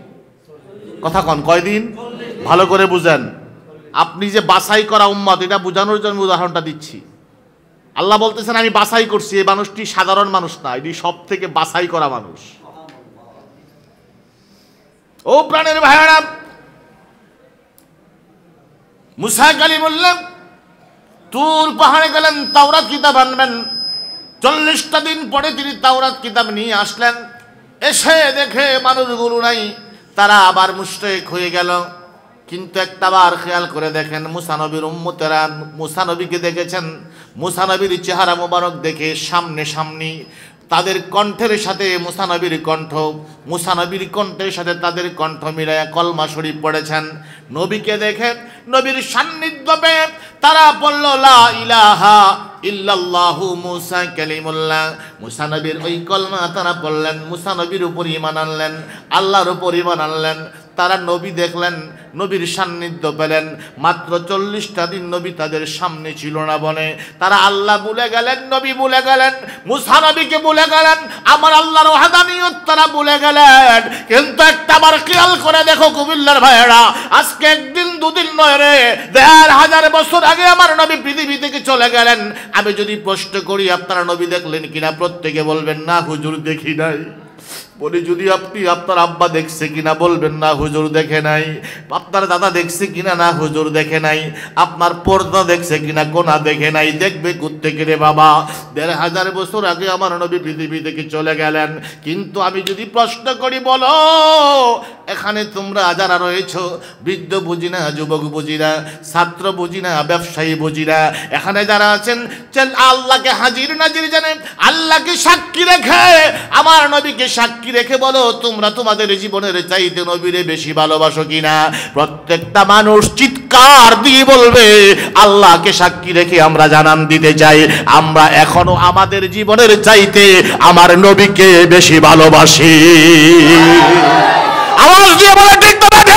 কথা কন, কয়দিন? ভালো করে বুঝেন। আপনি যে বাছাই করা উম্মত, এটা বোঝানোর জন্য উদাহরণটা দিচ্ছি। আল্লাহ বলতেছেন আমি বাছাই করছি, এই মানুষটি সাধারণ মানুষ না, এটি সব থেকে বাছাই করা মানুষ। ও প্রাণের ভাইয়েরা, মুসা কালিমুল্লাহ তুর পাহাড়ে গেলেন, তাওরাত কিতাব আনবেন। 40টা দিন পরে তিনি তাওরাত কিতাব নিয়ে আসলেন। এসে দেখে মানুষগুলো নাই, তারা আবার মুশরিক হয়ে গেল। কিন্তু একটা বার খেয়াল করে দেখেন, মুসা নবীর উম্মতেরা মুসা নবীকে দেখেছেন। মুসা নবীর চেহারা মোবারক দেখে সামনে সামনি তাদের কণ্ঠের সাথে মুসা নবীর কণ্ঠ, মুসা নবীর কণ্ঠের সাথে তাদের কণ্ঠ মিলায়া কলমা শরীফ পড়েছেন। নবীকে দেখে নবীর সান্নিধ্য পেয়ে তারা বলল লা ইলাহা ইল্লাল্লাহু মুসা কালিমুল্লাহ। মুসা নবীর ওই কলমা তারা বললেন, মুসা নবীর উপর ঈমান আনলেন, আল্লাহর উপর ঈমান আনলেন। তারা নবী দেখলেন, নবীর সান্নিধ্য পেলেন। মাত্র 40টা দিন নবী তাদের সামনে ছিল না বলে তারা আল্লাহ ভুলে গেলেন, নবী ভুলে গেলেন, মুসা নবীকে ভুলে গেলেন, আমার আল্লাহর ওয়াহদানিয়ত তারা ভুলে গেলেন। কিন্তু একটা বার খেয়াল করে দেখো কুমিল্লার ভাইয়েরা, আজকে একদিন দুদিন নয় রে, 1000 বছর আগে আমার নবী পৃথিবী থেকে চলে গেলেন। আমি যদি প্রশ্ন করি আপনারা নবী দেখলেন কিনা, প্রত্যেকে বলবেন না হুজুর দেখি নাই। বলি যদি আপনি আপনার আব্বা দেখছে কিনা, বলবেন না হুজুর দেখে নাই। আপনার দাদা দেখছে কিনা, না হুজুর দেখে নাই। আপনার পর্দা দেখছে কিনা, কোনা দেখে নাই। দেখবে কোত্থেকে রে বাবা, 1500 বছর আগে আমার নবী পৃথিবী থেকে চলে গেলেন। কিন্তু আমি যদি প্রশ্ন করি, বলো এখানে তোমরা যারা রয়েছ, বৃদ্ধ বুঝি না, যুবক বুঝি না, ছাত্র বুঝি না, ব্যবসায়ী বুঝি না, এখানে যারা আছেন আল্লাহকে হাজির নাজির জানেন, আল্লাহকে সাক্ষী রেখে, আমার নবীকে সাক্ষী রেখে বলো তোমরা তোমাদের জীবনের চাইতে নবীরে বেশি ভালোবাসো কিনা। প্রত্যেকটা মানুষ চিৎকার দিয়ে বলবে আল্লাহকে সাক্ষী রেখে আমরা জানান দিতে চাই, আমরা এখনো আমাদের জীবনের চাইতে আমার নবীকে বেশি ভালোবাসি। আওয়াজ দিয়ে বলে ঠিক তো ঠিক।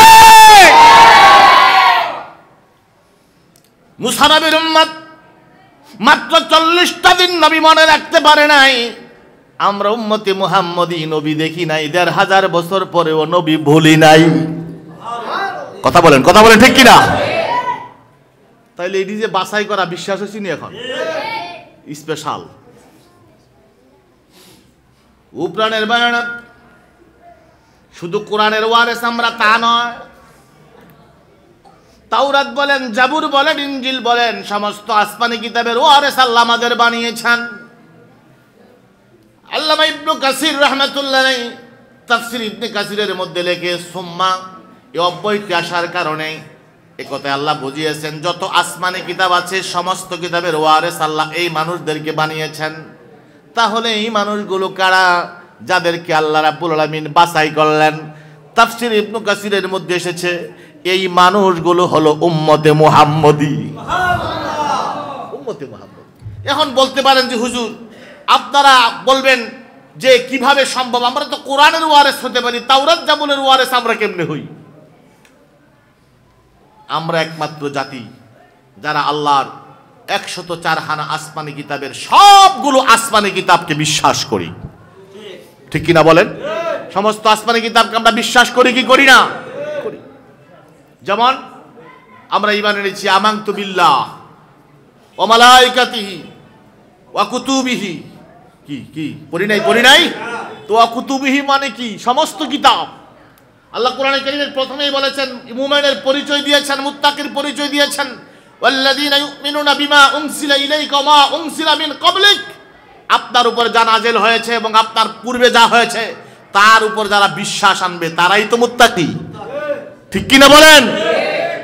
মুসা নবীর উম্মত মাত্র 40টা দিন নবী মনে রাখতে পারে নাই। আমরা উম্মতে মুহাম্মদী নবী দেখি নাই, 1500 বছর পরেও নবী ভুলি নাই। কথা বলেন, কথা বলেন ঠিক কিনা? তাইলে এটি যে বাছাই করা বিশ্বাস হচ্ছে নি এখন স্পেশাল। উপরানের বায়না শুধু কোরআনের ওয়ারেস আমরা তা নয়, তাওরাত বলেন, জাবুর বলেন, ইনজিল বলেন, সমস্ত আসমানি কিতাবের ওয়ারেস আল্লাহ আমাদের বানিয়েছেন। আল্লামা ইবনে কাসির রাহমাতুল্লাহ আলাইহি তাফসীর ইবনে কাসিরের মধ্যে লেখে, সুম্মা এই অব্যয়টি আসার কারণে একথা আল্লাহ বুঝিয়েছেন যত আসমানি কিতাব আছে সমস্ত কিতাবের ওয়ারেস আল্লাহ এই মানুষদেরকে বানিয়েছেন। তাহলে এই মানুষগুলো কারা, যাদেরকে আল্লাহ রাব্বুল আলামিন বাছাই করলেন? তাফসীর ইবনে কাসিরের মধ্যে এসেছে এই মানুষগুলো হলো উম্মতে মুহাম্মদী। উম্মতে মুহাম্মদ। এখন বলতে পারেন যে হুজুর আপনারা বলবেন যে কিভাবে সম্ভব, আমরা তো কোরআনের ওয়ারেস হতে পারি, তাওরাত জাবুলের ওয়ারেস আমরা কেমনে হই? আমরা একমাত্র জাতি যারা আল্লাহর 104 হানা আসমানি কিতাবের সবগুলো আসমানি কিতাবকে বিশ্বাস করি। ঠিক কিনা বলেন? সমস্ত আসমানি কিতাবকে আমরা বিশ্বাস করি কি করি না? করি। যেমন আমরা ঈমান এনেছি আমানতু বিল্লাহ ওয়া মালাইকাতিহি ওয়া কুতুবিহি। কি কি পড়ি নাই? তো ওয়া কুতুবিহি মানে কি? সমস্ত কিতাব। আল্লাহ কোরআনে কারীমের প্রথমেই বলেছেন, মুমিনের পরিচয় দিয়েছেন, মুত্তাকির পরিচয় দিয়েছেন, ওয়াল্লাযীনা ইউমিনুনা বিমা উনসিলা ইলাইকা ওয়া মা উনসিলা মিন ক্বাবলিক। আপনার উপর যা নাযিল হয়েছে এবং আপনার পূর্বে যা হয়েছে তার উপর যারা বিশ্বাস আনবে তারাই তো মুত্তাকি। ঠিক কিনা বলেন?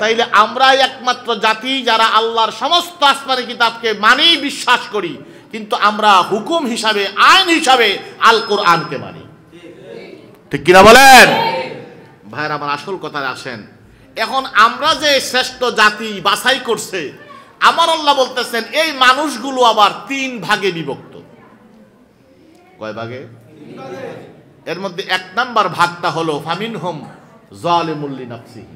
তাইলে আমরাই একমাত্র জাতি যারা আল্লাহর সমস্ত আসমানি কিতাবকে মানি, বিশ্বাস করি, কিন্তু আমরা হুকুম হিসাবে, আইন হিসাবে আল কোরআনকে মানি। ঠিক কিনা বলেন? ভাইরা আমার, আসল কথায় আসেন। এখন আমরা যে শ্রেষ্ঠ জাতি বাছাই করছে, আমার আল্লাহ বলতেছেন এই মানুষগুলো আবার 3 ভাগে বিভক্ত। কয় ভাগে? এর মধ্যে 1 নাম্বার ভাগটা হলো ফামিনহুম যালিমুল লিনাফসিহি।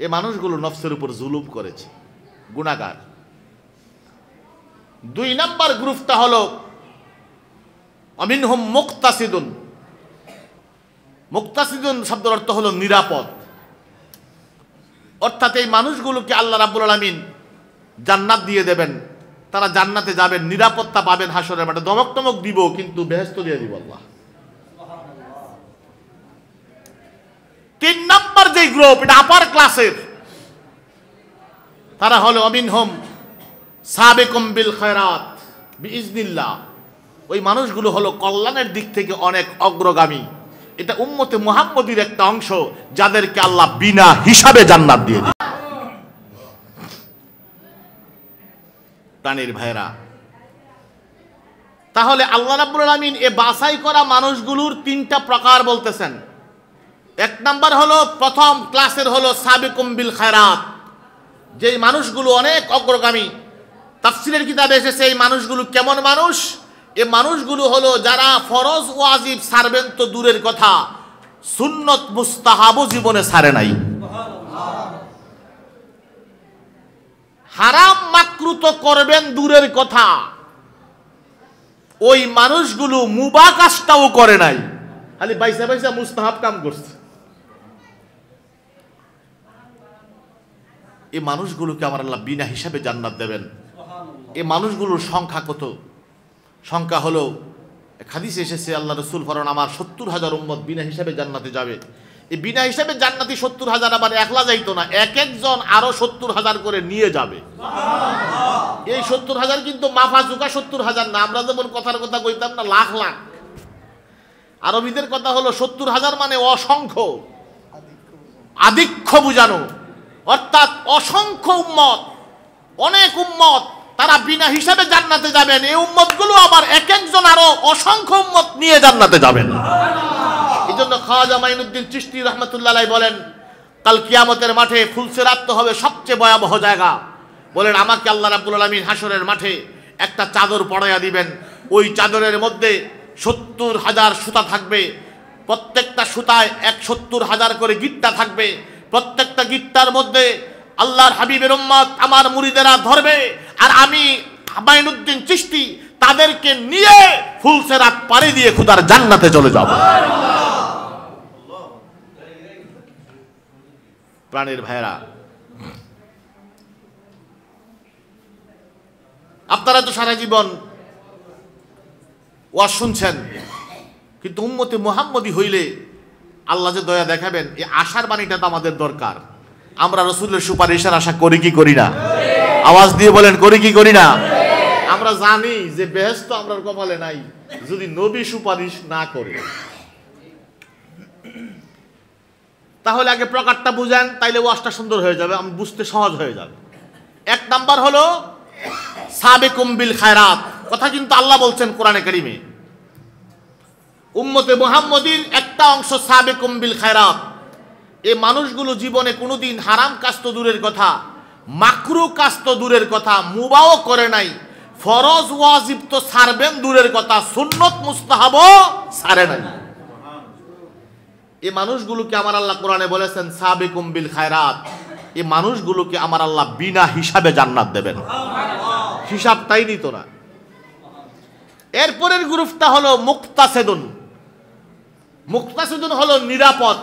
এই মানুষগুলো নফসের উপর জুলুম করেছে, গুনাহগার। 2 নাম্বার গ্রুপটা হলো আমিনহুম মুক্তাসিদুন। মুক্তাসিদুন শব্দের অর্থ হলো নিরাপদ, অর্থাৎ এই মানুষগুলোকে আল্লাহ রাব্বুল আলামিন জান্নাত দিয়ে দেবেন, তারা জান্নাতে যাবেন, নিরাপত্তা পাবেন, হাসরের মাঠে দমক টমক দিব, কিন্তু বেহেশত দিয়ে দিব আল্লাহ। 3 নাম্বার যে গ্রুপ, এটা আপার ক্লাসের, তারা হলো আমিনহুম সাবিকুম বিল খায়রাত বিইজনিল্লাহ। ওই মানুষগুলো হলো কল্যাণের দিক থেকে অনেক অগ্রগামী। এটা উম্মতে মুহাম্মদীর একটা অংশ, যাদেরকে আল্লাহ বিনা হিসাবে জান্নাত দিয়ে দিবে। প্রাণীর ভাইরা, তাহলে আল্লাহ রাব্বুল আলামিন এ বাছাই করা মানুষগুলোর 3টা প্রকার বলতেছেন। 1 নাম্বার হলো, প্রথম ক্লাসের হলো সাবিকুম বিল খায়রাত, যেই মানুষগুলো অনেক অগ্রগামী। তাফসীরের কিতাবে এসেছে এই মানুষগুলো কেমন মানুষ? এই মানুষগুলো হলো যারা ফরজ ওয়াজিব ছাড়বেন তো দূরের কথা, সুন্নত মুস্তাহাবও জীবনে ছাড়ে নাই। হারাম মাকরুহ তো করবেন দূরের কথা, ওই মানুষগুলো মুবাহ কাজটাও করে নাই, খালি বাইসা বাইসা মুস্তাহাব কাম করছে। এই মানুষগুলোকে আমার আল্লাহ বিনা হিসাবে জান্নাত দেবেন। এই মানুষগুলোর সংখ্যা কত? সংখ্যা হলো, হাদিসে এসেছে আল্লাহ রাসূল ফরমান, আমার 70,000 উম্মত বিনা হিসাবে জান্নাতে যাবে। এই বিনা হিসাবে জান্নাতি 70,000 আবার একলা যাইতো না, এক একজন আরো 70,000 করে নিয়ে যাবে। এই 70,000 কিন্তু মাফা জুকা 70,000 না, আমরা যেমন কথার কথা কইতাম না লাখ লাখ। আরবিদের কথা হলো 70,000 মানে অসংখ্য, আধিক্য বুঝানো, অর্থাৎ অসংখ্য উম্মত, অনেক উম্মত, তারা বিনা হিসাবে জান্নাতে যাবেন। এই উম্মতগুলো আবার এক একজন আরো অসংখ্য উম্মত নিয়ে জান্নাতে যাবেন। এই জন্য খাওয়াজা মাইনুদ্দিন চিশতি রহমতুল্লাহ আলাইহি বলেন, কাল কিয়ামতের মাঠে ফুলসিরাত তো হবে সবচেয়ে ভয়াবহ জায়গা। বলেন, আমাকে আল্লাহ রাব্বুল আলামিন হাসরের মাঠে একটা চাদর পরাইয়া দিবেন, ওই চাদরের মধ্যে 70,000 সুতা থাকবে, প্রত্যেকটা সুতায় 70,000 করে গিট্টা থাকবে, প্রত্যেকটা গিট্টার মধ্যে আল্লাহর হাবিবের উম্মত আমার মুরিদেরা ধরবে, আর আমি মাইনুদ্দিন চিশতি তাদেরকে নিয়ে ফুলসিরাত পাড়ি দিয়ে খোদার জান্নাতে চলে যাব। প্রাণের ভাইরা, আপনারা তো সারা জীবন ওয়াজ শুনছেন, কিন্তু উম্মতে মুহাম্মদী হইলে আল্লাহ যে দয়া দেখাবেন, এই আশার বাণীটা তো আমাদের দরকার। আমরা রাসূলের সুপারিশের আশা করি কি করি না? আওয়াজ দিয়ে বলেন, করি কি করি না? আমরা জানি যে বেহেশত আমরার কপালে নাই যদি নবী সুপারিশ না করে। তাহলে আগে প্রকারটা বুঝেন, তাইলে ওয়াজটা সুন্দর হয়ে যাবে, আমি বুঝতে সহজ হয়ে যাবে। 1 নাম্বার হলো সাবিকুম বিল খায়রাত, কথা কিন্তু আল্লাহ বলছেন কোরআনে কারীমে। উম্মতে মুহাম্মদীর একটা অংশ সাবিকুম বিল খায়রাত। এই মানুষগুলো জীবনে কোনোদিন হারাম কাজ তো দূরের কথা, মাকরুহ কাজ তো দূরের কথা, মুবাহ করে নাই, ফরজ ওয়াজিব তো ছাড়বেন দূরের কথা, সুন্নত মুস্তাহাব ছাড়ে নাই। এই মানুষগুলোকে আমার আল্লাহ কোরআনে বলেছেন সাবিকুম বিল খায়রাত, এই মানুষগুলোকে আমার আল্লাহ বিনা হিসাবে জান্নাত দেবেন, হিসাবটাই নিত না। এরপরের গ্রুপটা হলো মুক্তাসিদুন। মুক্তাসিদুন হলো নিরাপদ।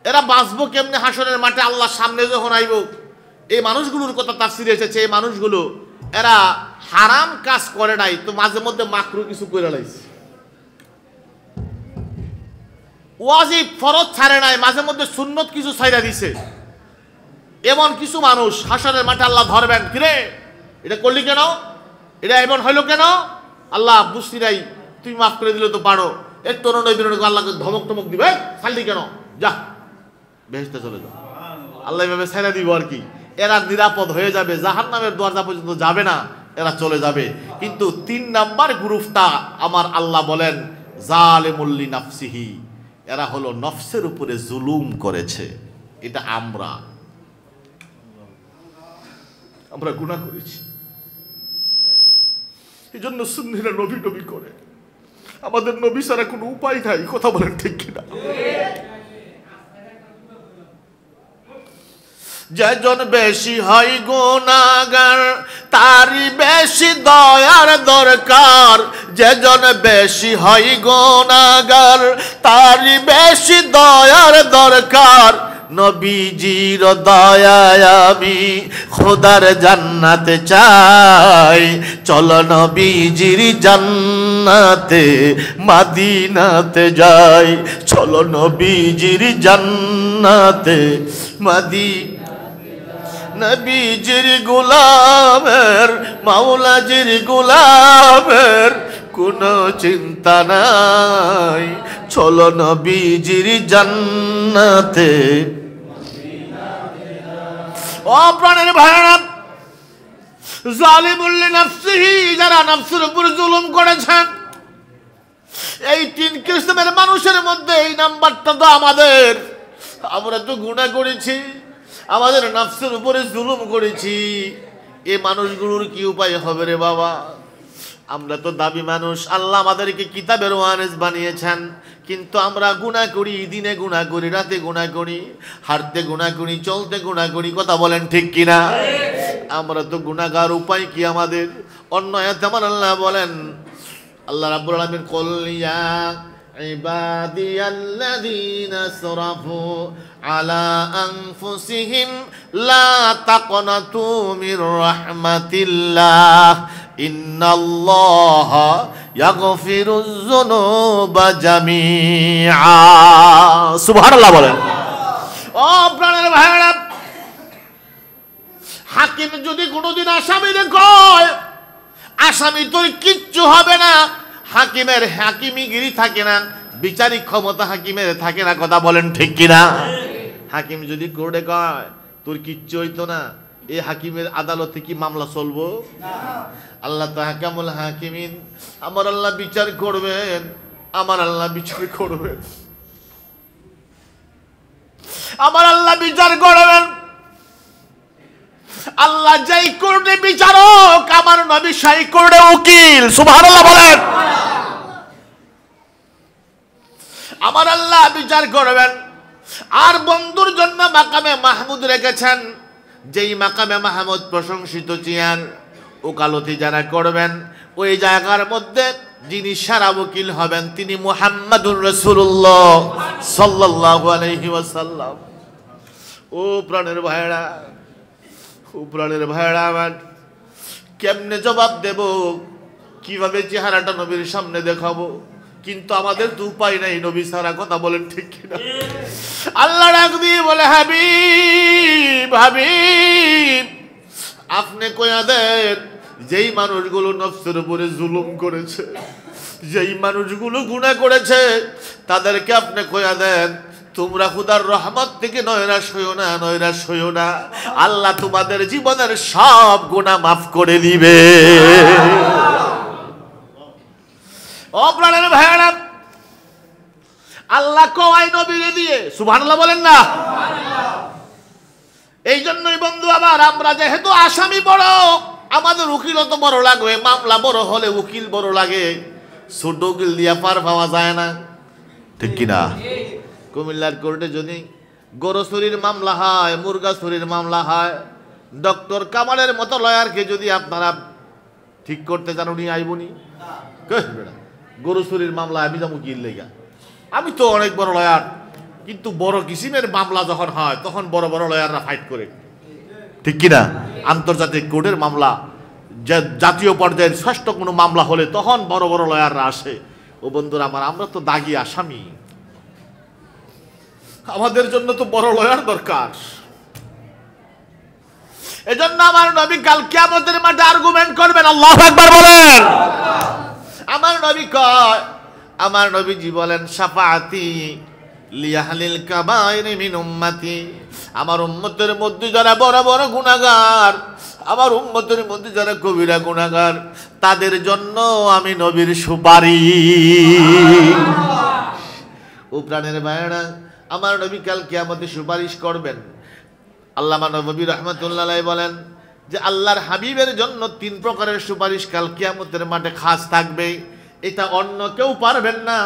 এরা বাঁচবো কেমনে হাসরের মাঠে, আল্লাহর সামনে যখন আইব। এই মানুষগুলোর কথা তাফসিরে এসেছে, এই মানুষগুলো এরা হারাম কাজ করে নাই, তো মাঝে মধ্যে মাকরু কিছু করে লাইছে। ওয়াজিব ফরজ ছাড়ে নাই, মাঝে মধ্যে সুন্নত কিছু ছাইরা দিছে। এমন কিছু মানুষ হাসরের মাঠে আল্লাহ ধরবেন, কিরে এটা করলি কেন, এটা এমন হইলো কেন, আল্লাহ বুঝতি নাই, তুই মাফ করে দিলে তো পারো। এর তরুণ আল্লাহকে ধমক টমক দিবে, ছাড়লি কেন, যা বেহেশতে চলে যাও। আল্লাহ এভাবে ছেড়ে দিব আর কি। এরা নিরাপদ হয়ে যাবে, জাহান্নামের দরজা পর্যন্ত যাবে না, এরা চলে যাবে। কিন্তু 3 নাম্বার গ্রুপটা আমার আল্লাহ বলেন জালিমুল লিনাফসিহি, এরা হলো নফসের উপরে জুলুম করেছে। এটা আমরা গুনাহ করেছি, এই জন্য সুন্নিরা নবী নবী করে। আমাদের নবী ছাড়া কোনো উপায় নাই, কথা বলেন ঠিক কিনা? যেজন বেশি হয় গুনাহগার তারই বেশি দয়ার দরকার। যেজন বেশি হয় গুনাহগার তারই বেশি দয়ার দরকার। নবীজির দয়ায় আমি খোদার জান্নাতে চাই। চলো নবীজির জান্নাতে মদিনাতে যাই। চলো নবীজির জান্নাতে মদিনা। নবীজির গোলামের মাওলাজির গোলামের কোনো চিন্তা নাই। চলো নবীজির জান্নাতে। ও প্রাণের ভাইরা, জালিমুল লিনাফসিহি, যারা নফসের উপর জুলুম করেছেন, এই 3 কিসমের মানুষের মধ্যে এই নাম্বারটা তো আমাদের। আমরা তো গুনাহ করেছি, আমাদের নফসের উপরে জুলুম করেছি। এই মানুষগুলোর কি উপায় হবে রে বাবা? আমরা তো দাবি মানুষ, আল্লাহ আমাদেরকে কিতাবের ওয়ারিস বানিয়েছেন, কিন্তু আমরা গুনাহ করি, দিনে গুনাহ করি, রাতে গুনাহ করি, হাঁটতে গুনাহ করি, চলতে গুনাহ করি। কথা বলেন ঠিক কিনা? আমরা তো গুনাহগার, উপায় কি আমাদের? অন্য আয়াতে আমার আল্লাহ বলেন, আল্লাহ রাব্বুল আলামিন কুল ইয়া ইবাদিয়াল্লাযীনা আসরাফু আলা আনফুসিহিম লা তাকনাতু মির রাহমাতিল্লাহ ইন্নাল্লাহা ইয়াগফিরুয যুনুবা জামিআ। সুবহানাল্লাহ বলেন। ও প্রাণের ভাইরা, হাকিম যদি কোনোদিন আসামিরে কয় আসামি তোর কিচ্ছু হবে না, হাকিমের হাকিমিগিরি থাকে না, বিচারিক ক্ষমতা হাকিমের থাকে না। কথা বলেন ঠিক কিনা? হাকিম যদি কোর্টে কয় তোর কিচ্ছু হইতো না, এই হাকিমের আদালতে কি মামলা চলবো? আল্লাহ তো হাকামুল হাকিমিন, আমার আল্লাহ বিচার করবেন, আমার আল্লাহ বিচার করবেন, আমার আল্লাহ বিচার করবেন। আল্লাহ যেই কোর্টে বিচারক, আমার নবী সেই কোর্টে উকিল। সুবহানাল্লাহ বলেন। আমার আল্লাহ বিচার করবেন। আর বন্ধুর জন্য মাকামে মাহমুদ রেখেছেন, যেই মাকামে মাহমুদ প্রশংসিত চেয়ার, ওকালতি যারা করবেন ওই জায়গার মধ্যে যিনি সারা উকিল হবেন তিনি মুহাম্মাদুর রাসূলুল্লাহ সাল্লাল্লাহু আলাইহি ওয়াসাল্লাম। ও প্রাণের ভাইরা, ও প্রাণের ভাইরা আমার, কেমনে জবাব দেব, কিভাবে চেহারাটা নবীর সামনে দেখাবো? কিন্তু আমাদের তো উপায় নাই নবী ছাড়া। কথা বলেন ঠিক কিনা? আল্লাহ ডাক দিয়ে বলে, হাবিব হাবিব, আপনি কইয়া দেন যেই মানুষগুলো নফসের উপরে জুলুম করেছে, যেই মানুষগুলো গুনাহ করেছে, তাদেরকে আপনি কইয়া দেন তোমরা খোদার রহমত থেকে নৈরাশ হইও না, নৈরাশ হইও না। আল্লাহ তোমাদের জীবনের সব গুনাহ মাফ করে দিবে। ও প্রাণের ভাইরা, আল্লাহ কওয়াই নবীরে দিয়ে। সুবহানাল্লাহ বলেন না? এই জন্যই বন্ধু আমার, আমরা যেহেতু আসামি বড়, আমাদের উকিল অত বড় লাগবে, মামলা বড় হলে উকিল বড় লাগে, ছোট উকিল দিয়া পার পাওয়া যায় না, ঠিক কিনা? কুমিল্লার কোর্টে যদি গরু চুরির মামলা হয়, মুরগা চুরির মামলা হয়, ডক্টর কামালের মতো লয়ারকে যদি আপনারা ঠিক করতে চান, উনি আইবনি? গরু চুরির মামলা আমি যাবো কি লেগা? আমি তো অনেক বড় লয়ার, কিন্তু বড় কিসিমের মামলা যখন হয় তখন বড় বড় লয়াররা ফাইট করে, ঠিক কিনা? আন্তর্জাতিক কোর্টের মামলা, জাতীয় পর্যায়ের শ্রেষ্ঠ কোনো মামলা হলে তখন বড় বড় লয়াররা আসে। ও বন্ধুরা আমার, আমরা তো দাগী আসামি, আমাদের জন্য তো বড় লয়ার দরকার। এজন্য আমার নবী কাল কিয়ামতের মাঠে আর্গুমেন্ট করবেন, আল্লাহু আকবার বলেন। আমার নবী কয়, আমার নবীজি বলেন, শাফাআতি লিয়াহলিল কাবাইর মিন উম্মতি, আমার উম্মতের মধ্যে যারা বড় বড় গুনাহগার, আমার উম্মতের মধ্যে যারা কবিরা গুনাহগার, তাদের জন্য আমি নবীর সুপারিশ। ও প্রাণের ভাইরা, আমার নবী কাল কিয়ামতে সুপারিশ করবেন। আল্লামা নববী রাহমাতুল্লাহ আলাইহি বলেন যে আল্লাহর হাবিবের জন্য 3 প্রকারের সুপারিশ কাল কিয়ামতের মাঠে খাস থাকবে, এটা অন্য কেউ পারবেন না,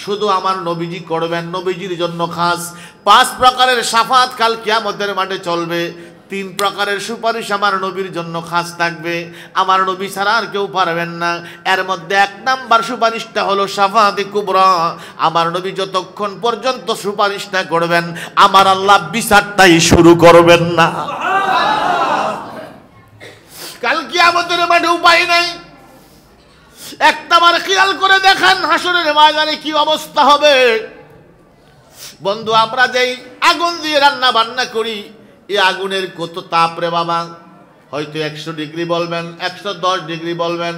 শুধু আমার নবীজি করবেন, নবীজির জন্য খাস। 5 প্রকারের শাফাত কাল কিয়ামতের মাঠে চলবে, 3 প্রকারের সুপারিশ আমার নবীর জন্য খাস থাকবে, আমার নবী ছাড়া আর কেউ পারবেন না। এর মধ্যে 1 নাম্বার সুপারিশটা হলো শাফাতে কুবরা, আমার নবী যতক্ষণ পর্যন্ত সুপারিশটা করবেন, আমার আল্লাহ বিচারটাই শুরু করবেন না। কাল কিয়ামতের মাঠে উপায় নাই। একটাবার খেয়াল করে দেখেন হাসরের ময়দানে কি অবস্থা হবে। বন্ধু, আমরা যেই আগুন দিয়ে রান্না বান্না করি, এই আগুনের কত তাপ রে বাবা! হয়তো 100 ডিগ্রি বলবেন, 110 ডিগ্রি বলবেন।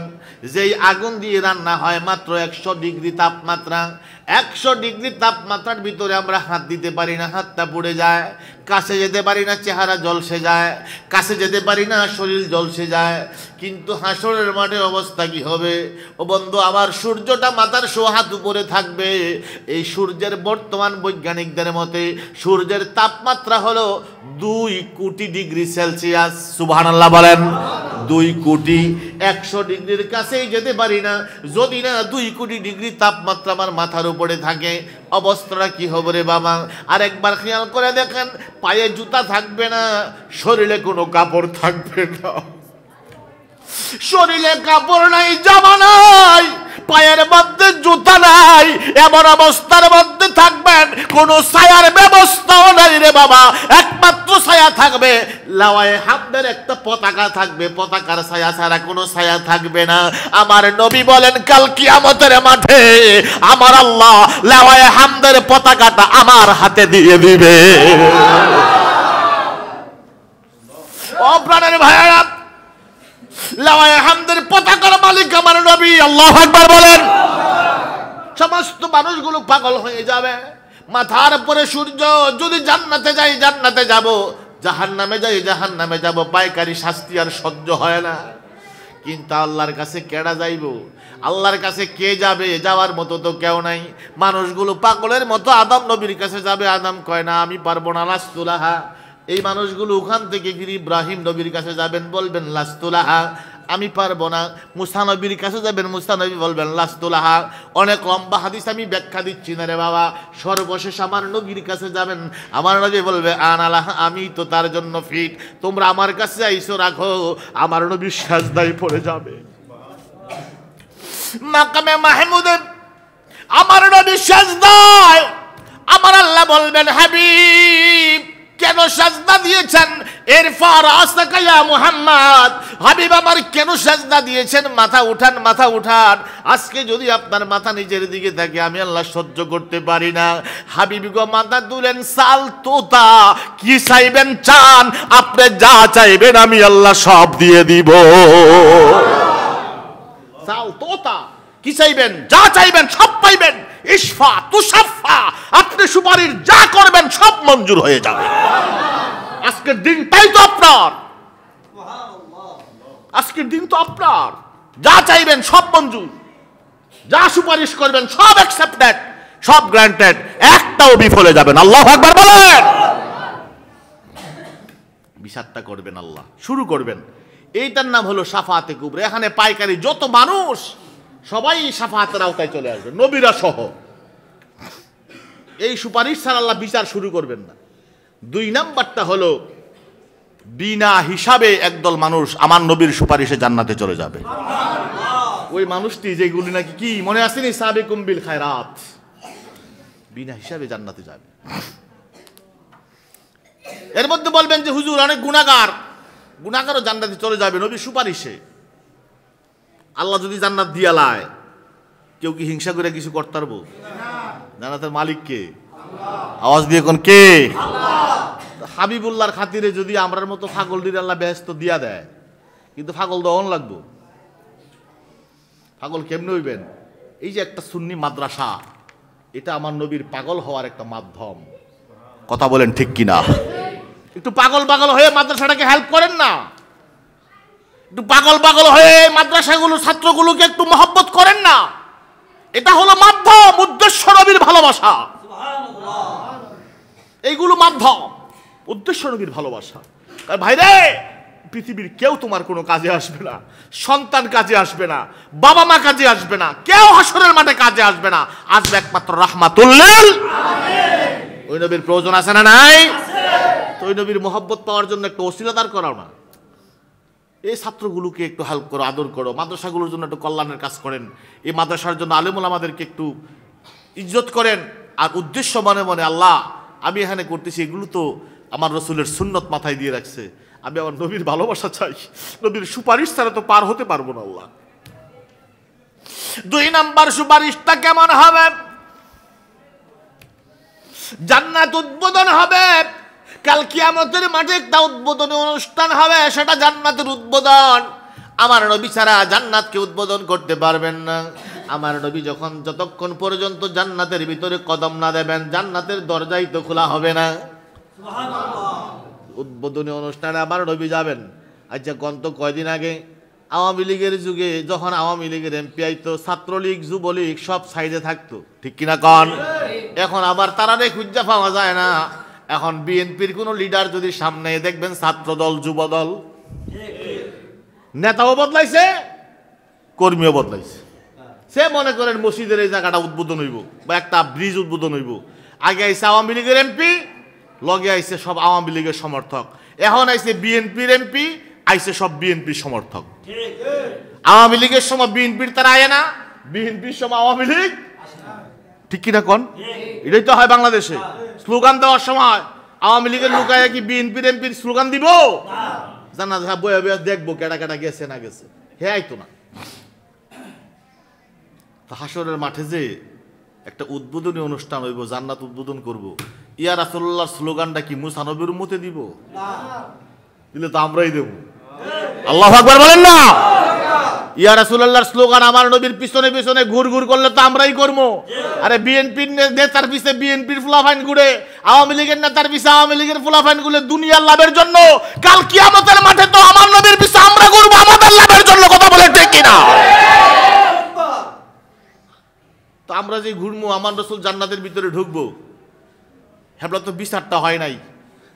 যেই আগুন দিয়ে রান্না হয় মাত্র 100 ডিগ্রি তাপমাত্রা, 100 ডিগ্রি তাপমাত্রার ভিতরে আমরা হাত দিতে পারি না, হাতটা পুড়ে যায়। কাছে যেতে পারি না, চেহারা ঝলসে যায়। কাছে যেতে পারি না, শরীর ঝলসে যায়। কিন্তু হাসরের মাঠে অবস্থা কি হবে? ও বন্ধু, আবার সূর্যটা মাথার 100 হাত উপরে থাকবে। এই সূর্যের বর্তমান বৈজ্ঞানিকদের মতে সূর্যের তাপমাত্রা হলো 2 কোটি ডিগ্রি সেলসিয়াস। সুবহানাল্লাহ বলেন। 2 কোটি। 100 ডিগ্রির কাছেই যেতে পারি না। যদি না 2 কোটি ডিগ্রি তাপমাত্রা আমার মাথার উপরে থাকে, অবস্থাটা কি হবে রে বাবা? আর একবার খেয়াল করে দেখেন, পায়ে জুতা থাকবে না, শরীরে কোনো কাপড় থাকবে না। শরীরে কাপড় নাই, জামা নাই, পায়ের মধ্যে জুতা নাই, এমন অবস্থার মধ্যে থাকবেন, কোনো ছায়ার ব্যবস্থাও নাই রে বাবা। একমাত্র ছায়া থাকবে, লাওয়ায়ে হামদের একটা পতাকা থাকবে, পতাকার ছায়া ছাড়া কোনো ছায়া থাকবে না। আমার নবী বলেন, কাল কিয়ামতের মাঠে আমার আল্লাহ লাওয়ায়ে হামদের পতাকাটা আমার হাতে দিয়ে দিবে। ও প্রাণের ভাইয়েরা, লাওয়ায়ে হামদের পতাকার মালিক আমার নবী। আল্লাহু আকবার বলেন। সমস্ত মানুষগুলো পাগল হয়ে যাবে। মাথার উপরে সূর্য। যদি জান্নাতে যাই জান্নাতে যাব, জাহান্নামে যাই জাহান্নামে যাব। পাইকারি শাস্তি আর সহ্য হয় না। কিন্তু আল্লাহর কাছে কেডা যাইব? আল্লাহর কাছে কে যাবে? যাওয়ার মতো তো কেউ নাই। মানুষগুলো পাগলের মতো আদম নবীর কাছে যাবে। আদম কয় না, আমি পারবো না, লাস্তুলাহা। এই মানুষগুলো ওখান থেকে ফিরে ইব্রাহিম নবীর কাছে যাবেন, বলবেন লাস্তুলাহা, আমি পারবো না। মুসা নবীর কাছে যাবেন, মুসা নবী বলবেন লাস্তুলাহা। অনেক লম্বা হাদিস, আমি ব্যাখ্যা দিচ্ছি না রে বাবা। সর্বশেষ আমার নবীর কাছে যাবেন, আমার নবী বলবে আনালাহ, আমি তো তার জন্য ফিট। তোমরা আমার কাছে আইসো, রাখো। আমার নবী সাজদায় পড়ে যাবে। মাকামে মাহমুদে আমার নবী সাজদায়। আমার আল্লাহ বলবেন, হাবিব কেন সাজদা দিয়েছেন? ইরফা রাসাকা ইয়া মুহাম্মদ, হাবিব আমার কেন সাজদা দিয়েছেন? মাথা উঠান, মাথা উঠান। আজকে যদি আপনার মাথা নিচের দিকে থাকে, আমি আল্লাহ সহ্য করতে পারি না। হাবিব গো মাথা তুলেন। সাল তোতা, কি চাইবেন চান? আপনি যা চাইবেন আমি আল্লাহ সব দিয়ে দিব। সাল তোতা, কি চাইবেন? যা চাইবেন সব পাইবেন। ইশফা তুশাফা, আপনি সুপারিশ যা করবেন সব মঞ্জুর হয়ে যাবে। আজকের দিনটাই তো আপনার, আজকের দিন তো আপনার। যা চাইবেন সব মঞ্জুর, যা সুপারিশ করবেন সব অ্যাকসেপ্টেড, সব গ্রান্টেড, একটাও বিফলে যাবেন। আল্লাহু আকবার বলেন। বিচারটা করবেন আল্লাহ, শুরু করবেন। এইটার নাম হলো শাফাআতে কুবরা। এখানে পাইকারি যত মানুষ সবাই শাফাআতের আওতায় চলে আসবে, নবীরা সহ। এই সুপারিশ ছাড়া আল্লাহ বিচার শুরু করবেন না। 2 নাম্বারটা হলো বিনা হিসাবে একদল মানুষ আমার নবীর সুপারিশে জান্নাতে চলে যাবে। ওই মানুষটি যেগুলি নাকি কি মনে আসেনি, সাবিকুম বিল খায়রাত, বিনা হিসাবে জান্নাতে যাবে। এর মধ্যে বলবেন যে হুজুর অনেক গুনাহগারও জান্নাতে চলে যাবে নবীর সুপারিশে। আল্লাহ যদি জান্নাত দিয়া লায়, কেউ কি হিংসা করে কিছু করতে পারবো? জান্নাতের মালিক কে? আওয়াজ দিয়ে কোন কে? হাবিবুল্লাহর খাতিরে যদি আমরার মতো ফাগল দিয়ে আল্লাহ বেহেশত দিয়া দেয়, কিন্তু ফাগল দহন লাগবো। পাগল কেমনে হইবেন? এই যে একটা সুন্নি মাদ্রাসা, এটা আমার নবীর পাগল হওয়ার একটা মাধ্যম। কথা বলেন ঠিক কিনা? একটু পাগল হয়ে মাদ্রাসাটাকে হেল্প করেন না, একটু পাগল হয়ে মাদ্রাসাগুলো ছাত্রগুলোকে একটু মহব্বত করেন না। এটা হলো মাধ্যম, উদ্দেশ্য নবীর ভালোবাসা। এইগুলো মাধ্যম, উদ্দেশ্য নবীর ভালোবাসা। ভাইরে, পৃথিবীর কেউ তোমার কোনো কাজে আসবে না, সন্তান কাজে আসবে না, বাবা মা কাজে আসবে না, কেউ হাসরের মাঠে কাজে আসবে না, আসবে একমাত্র রাহমাতুল লিল আলামিন। ওই নবীর প্রয়োজন আছে না নাই? তো ওই নবীর মহব্বত পাওয়ার জন্য একটু ওসিলা দাঁড় করাও না। এই ছাত্রগুলোকে একটু হেল্প করো, আদর করো, মাদ্রাসাগুলোর জন্য একটু কল্যাণের কাজ করেন, এই মাদ্রাসার জন্য আলেমুল আমাদেরকে একটু ইজ্জত করেন। আর উদ্দেশ্য মনে মনে, আল্লাহ আমি এখানে করতেছি, এগুলো তো আমার রসুলের সুন্নত মাথায় দিয়ে রাখছে, আমি আমার নবীর ভালোবাসা চাই, নবীর সুপারিশ ছাড়া তো পার হতে পারবো না আল্লাহ। 2 নাম্বার সুপারিশটা কেমন হবে? জান্নাত উদ্বোধন হবে, কাল কিয়ামতের মাঠে একটা উদ্বোধনী অনুষ্ঠান হবে, সেটা জান্নাতের উদ্বোধন। আমার নবী ছাড়া জান্নাতকে উদ্বোধন করতে পারবেন না। আমার নবী যতক্ষণ পর্যন্ত জান্নাতের ভিতরে কদম না দেবেন, জান্নাতের দরজাই তো খোলা হবে না। উদ্বোধনী অনুষ্ঠানে আমার নবী যাবেন। আচ্ছা, গত কয়দিন আগে আওয়ামী লীগের যুগে যখন আওয়ামী লীগের এমপি আইতো, ছাত্রলীগ যুবলীগ সব সাইডে থাকতো, ঠিক কিনা কন? এখন আবার তারারে খুঁজা পাওয়া যায় না। এখন বিএনপির কোন লিডার যদি সামনে দেখবেন ছাত্র দল, যুব দল, নেতাও বদলাইছে, কর্মীও বদলাইছে। সে মনে করেন মসজিদের এই জায়গাটা উদ্বোধন হইব বা একটা ব্রিজ উদ্বোধন হইব, আগে আইসে আওয়ামী লীগের এমপি, লগে আইসে সব আওয়ামী লীগের সমর্থক। এখন আইসে বিএনপির এমপি, আইসে সব বিএনপির সমর্থক। আওয়ামী লীগের সময় বিএনপির তারা আয় না, বিএনপির সময় আওয়ামী লীগ, ঠিক কিনা কন? এটাই তো হয় বাংলাদেশে। স্লোগান দেওয়ার সময় আওয়ামী লীগের লোকায় কি বিএনপির এমপির স্লোগান দিব? জানা বয়ে বয়ে দেখবো কেটা কেটা গেছে না গেছে, হে আইতো না। হাসরের মাঠে যে একটা উদ্বোধনী অনুষ্ঠান হইব, জান্নাত উদ্বোধন করব, ইয়া রাসূলুল্লাহর স্লোগানটা কি মুসা নবীর উম্মতে দিব? দিলে তো আমরাই দেব। আল্লাহু আকবার বলেন না? ইয়া রাসূলুল্লাহর স্লোগান আমার নবীর পিছনে পিছনে ঘুর ঘুর করলে তো আমরাই করবো। আরে বিএনপির নেতার পিছে বিএনপির ফুলাফাইন ঘুরে, আওয়ামী লীগের নেতার পিছে আওয়ামী লীগের ফুলাফাইন ঘুরে দুনিয়ার লাভের জন্য, কাল কিয়ামতের মাঠে তো আমার নবীর পিছে আমরা ঘুরবো আমাদের লাভের জন্য। কথা বলে ঠিক কিনা? তো আমরা যে ঘুরবো, আমার রাসূল জান্নাতের ভিতরে ঢুকবো, হ্যাঁ তো বিচারটা হয় নাই।